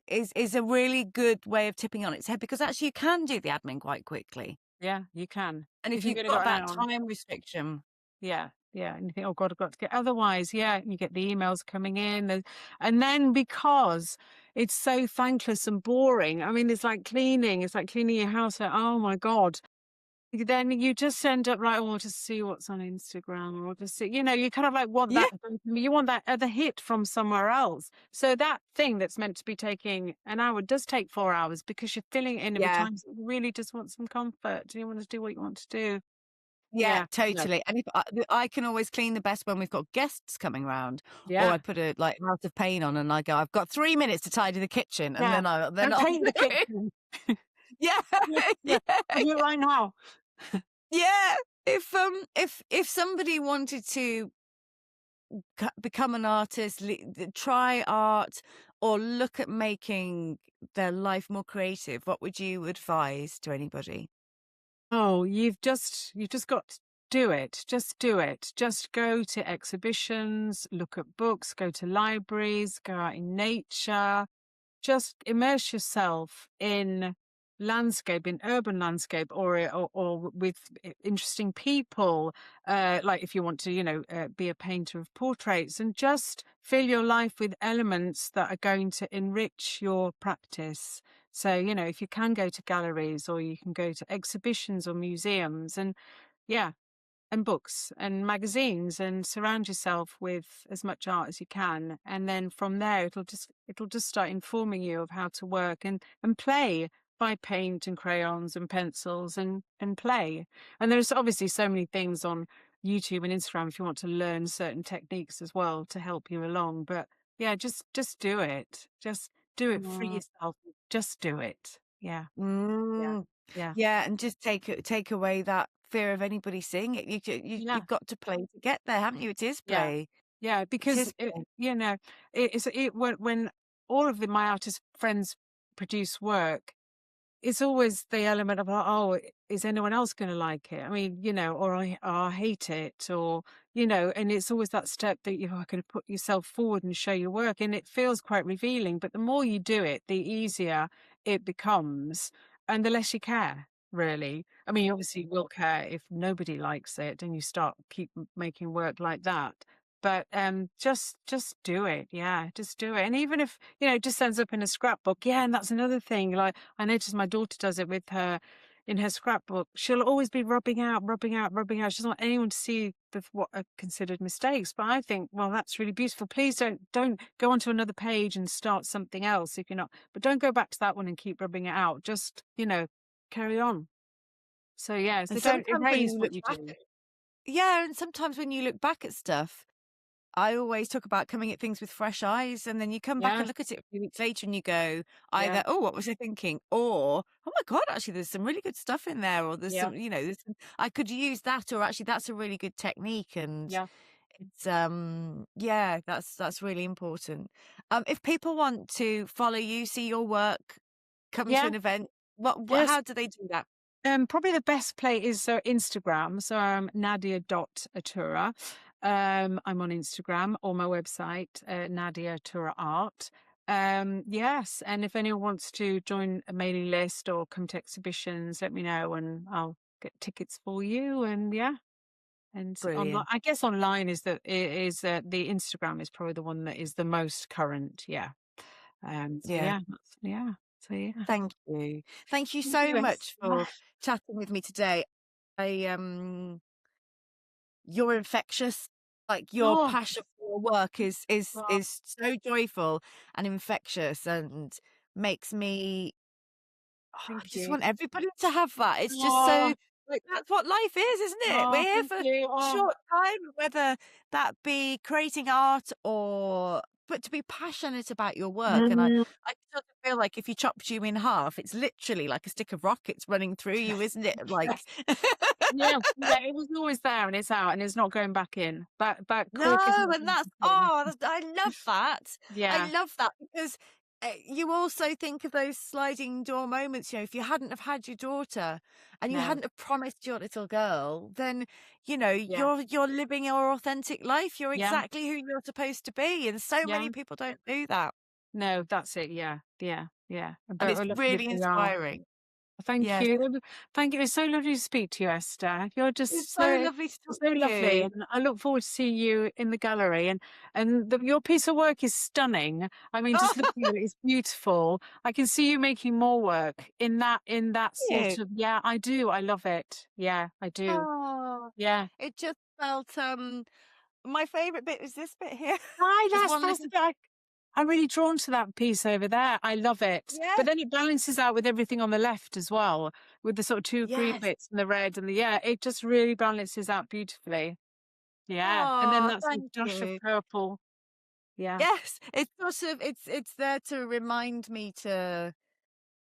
is a really good way of tipping on its head, because actually you can do the admin quite quickly. Yeah, you can. And If if you've you've only got got an that hour. time restriction, Yeah, yeah, and you think, "Oh God, I've got to get," otherwise, yeah, you get the emails coming in, and then because it's so thankless and boring, I mean, it's like cleaning your house out, oh my God. Then you just end up like, "Oh, I'll just see what's on Instagram," or just see, you kind of like want yeah, you want that other hit from somewhere else. So that thing that's meant to be taking an hour does take 4 hours because you're filling it in with yeah, times that you really just want some comfort. You want to do what you want to do. yeah, Yeah. No. totally. And if I can always clean the best when we've got guests coming round, or I Yeah. put a like House of Pain on, and I go, I've got 3 minutes to tidy the kitchen, and Yeah. then Go I'll paint do the it. kitchen. Yeah, Yeah, yeah, yeah. I'll do it right now. yeah. If somebody wanted to become an artist, try art, or look at making their life more creative, what would you advise to anybody? Oh, you've just got to do it. Just do it. Just go to exhibitions, look at books, go to libraries, go out in nature. Just immerse yourself in landscape, in urban landscape, or with interesting people. Like if you want to, be a painter of portraits, and just fill your life with elements that are going to enrich your practice. So, if you can go to galleries, or you can go to exhibitions or museums, and yeah, and books and magazines, and surround yourself with as much art as you can, and then from there it'll just start informing you of how to work and play, by paint and crayons and pencils, and play. And there's obviously so many things on YouTube and Instagram if you want to learn certain techniques as well to help you along. But yeah, just do it. Just do it for Mm, yourself. Just do it. Yeah. Yeah. mm, Yeah. yeah, and just take away that fear of anybody seeing it. Yeah. You've got to play to get there, haven't you? It is Yeah. play. Yeah, It because is play. when all of my artist friends produce work, it's always the element of, oh, is anyone else going to like it? I mean, or I hate it, or and it's always that step that you're going to put yourself forward and show your work, and it feels quite revealing. But the more you do it, the easier it becomes, and the less you care. Really, I mean, obviously, you will care if nobody likes it, and you keep making work like that. But just do it, yeah, just do it. And even if it just ends up in a scrapbook, yeah, and that's another thing. Like I noticed my daughter does it with her in her scrapbook. She'll always be rubbing out, rubbing out, rubbing out. She doesn't want anyone to see what are considered mistakes. But I think, well, that's really beautiful. Please don't go onto another page and start something else if you're not. But don't go back to that one and keep rubbing it out. Just carry on. So yeah, And so don't sometimes when erase you what look you back do. at yeah, and sometimes when you look back at stuff, I always talk about coming at things with fresh eyes, and then you come back Yeah, and look at it a few weeks later and you go yeah, either, "Oh, what was I thinking?" or, "Oh my God, actually there's some really good stuff in there," or there's yeah, some, I could use that, or actually that's a really good technique. And yeah, it's yeah, that's really important. If people want to follow you, see your work, come to yeah. an event, what Yes. how do they do that? Probably the best place is Instagram. So I'm Nadia.Attura. I'm on Instagram, or my website, Nadia Attura Art. Yes, and if anyone wants to join a mailing list or come to exhibitions, let me know, and I'll get tickets for you. And yeah, and online, Brilliant. I guess online the Instagram is probably the one that is the most current. Yeah. So Yeah. yeah, yeah. So yeah. Thank you. Thank you Thank so you. much for chatting with me today. I You're infectious. Like, your Oh, passion for your work is oh, is so joyful and infectious, and makes me I thank just you. want everybody to have that. It's just Oh, so, like, that's what life is, isn't it? We're oh, here thank for a you. Oh, short time, whether that be creating art, or but to be passionate about your work. And I mm, I sort of feel like if you chopped you in half, it's literally like a stick of rockets running through you, isn't it? Like yes. Yeah, yeah, it was always there and it's out and it's not going back in. That cork is no, not and going that's back in. I love that. I Yeah, love that because you also think of those sliding door moments. If you hadn't have had your daughter and you No. hadn't have promised your little girl, then Yeah. you're living your authentic life. You're Yeah. exactly who you're supposed to be, and so Yeah. many people don't do that, No, that's it. Yeah. Yeah. Yeah. and But it's I love really they are. inspiring. Thank Yes, you. Thank you. It's so lovely to speak to you, Esther. You're it's just so so lovely to talk so to lovely, you. and I look forward to seeing you in the gallery. And your piece of work is stunning. I mean, just looking at it, it's beautiful. I can see you making more work in that Yeah. sort of. Yeah, I do. I love it. Yeah, I do. Oh, Yeah. it just felt. My favourite bit is this bit here. Hi, Just one that's little guy. I'm really drawn to that piece over there. I love it. Yeah. But then it balances out with everything on the left as well, with the sort of two green Yes. bits and the red and yeah, it just really balances out beautifully. Yeah. And then Oh, that's a thank dash of you. purple. Yeah. Yes, it's sort of it's there to remind me to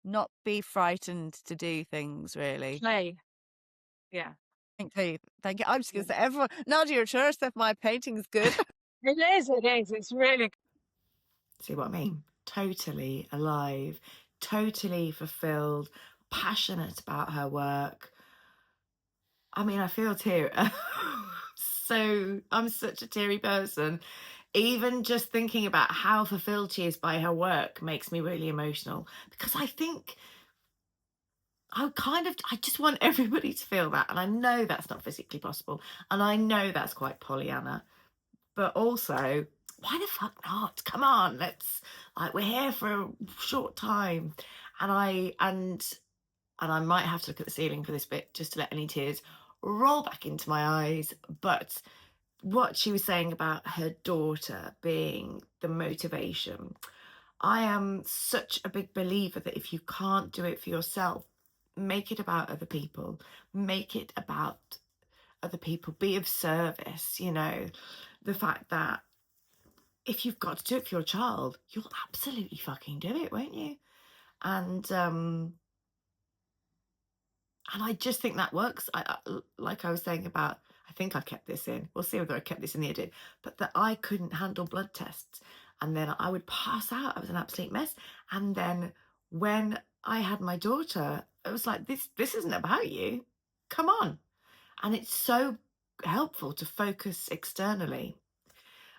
not be frightened to do things, really. Play. Yeah. Thank you. Thank you. I'm just Yeah. gonna say everyone, Nadia Attura said my painting's good. It is, it is. It's really See what I mean? Totally alive, totally fulfilled, passionate about her work. I mean, I feel tear. So I'm such a teary person. Even just thinking about how fulfilled she is by her work makes me really emotional because I think I just want everybody to feel that. And I know that's not physically possible. And I know that's quite Pollyanna. But also, why the fuck not? Come on, we're here for a short time. And I might have to look at the ceiling for this bit just to let any tears roll back into my eyes. But what she was saying about her daughter being the motivation, I am such a big believer that if you can't do it for yourself, make it about other people, make it about other people, be of service. The fact that if you've got to do it for your child, you'll absolutely fucking do it, won't you? And I just think that works. Like I was saying about, I think I kept this in. We'll see whether I kept this in the edit. But that I couldn't handle blood tests, and then I would pass out. I was an absolute mess. And then when I had my daughter, it was like, this isn't about you. Come on. And it's so helpful to focus externally.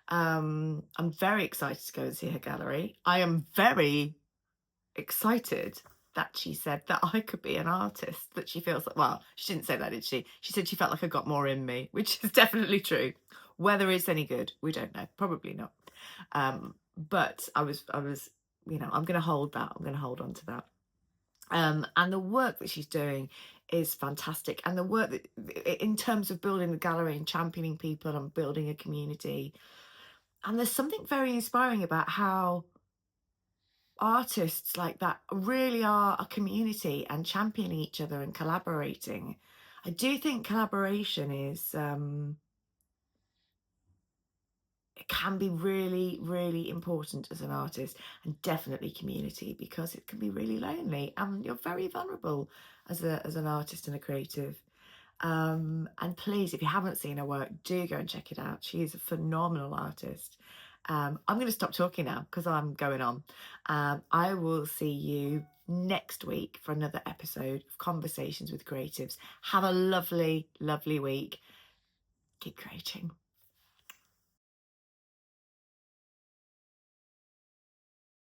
I'm very excited to go and see her gallery. I am very excited that she said that I could be an artist, that she feels like, well, she didn't say that, did she? She said she felt like I got more in me, which is definitely true. Whether it's any good, we don't know. Probably not. But I was, I'm going to hold that. I'm going to hold on to that. And the work that she's doing is fantastic. And the work that, in terms of building the gallery and championing people and building a community, and there's something very inspiring about how artists like that really are a community and championing each other and collaborating. I do think collaboration is it can be really, really important as an artist, and definitely community, because it can be really lonely and you're very vulnerable as an artist and a creative. And please, if you haven't seen her work, do go and check it out. She is a phenomenal artist. I'm going to stop talking now because I'm going on. I will see you next week for another episode of Conversations with Creatives. Have a lovely, lovely week. Keep creating.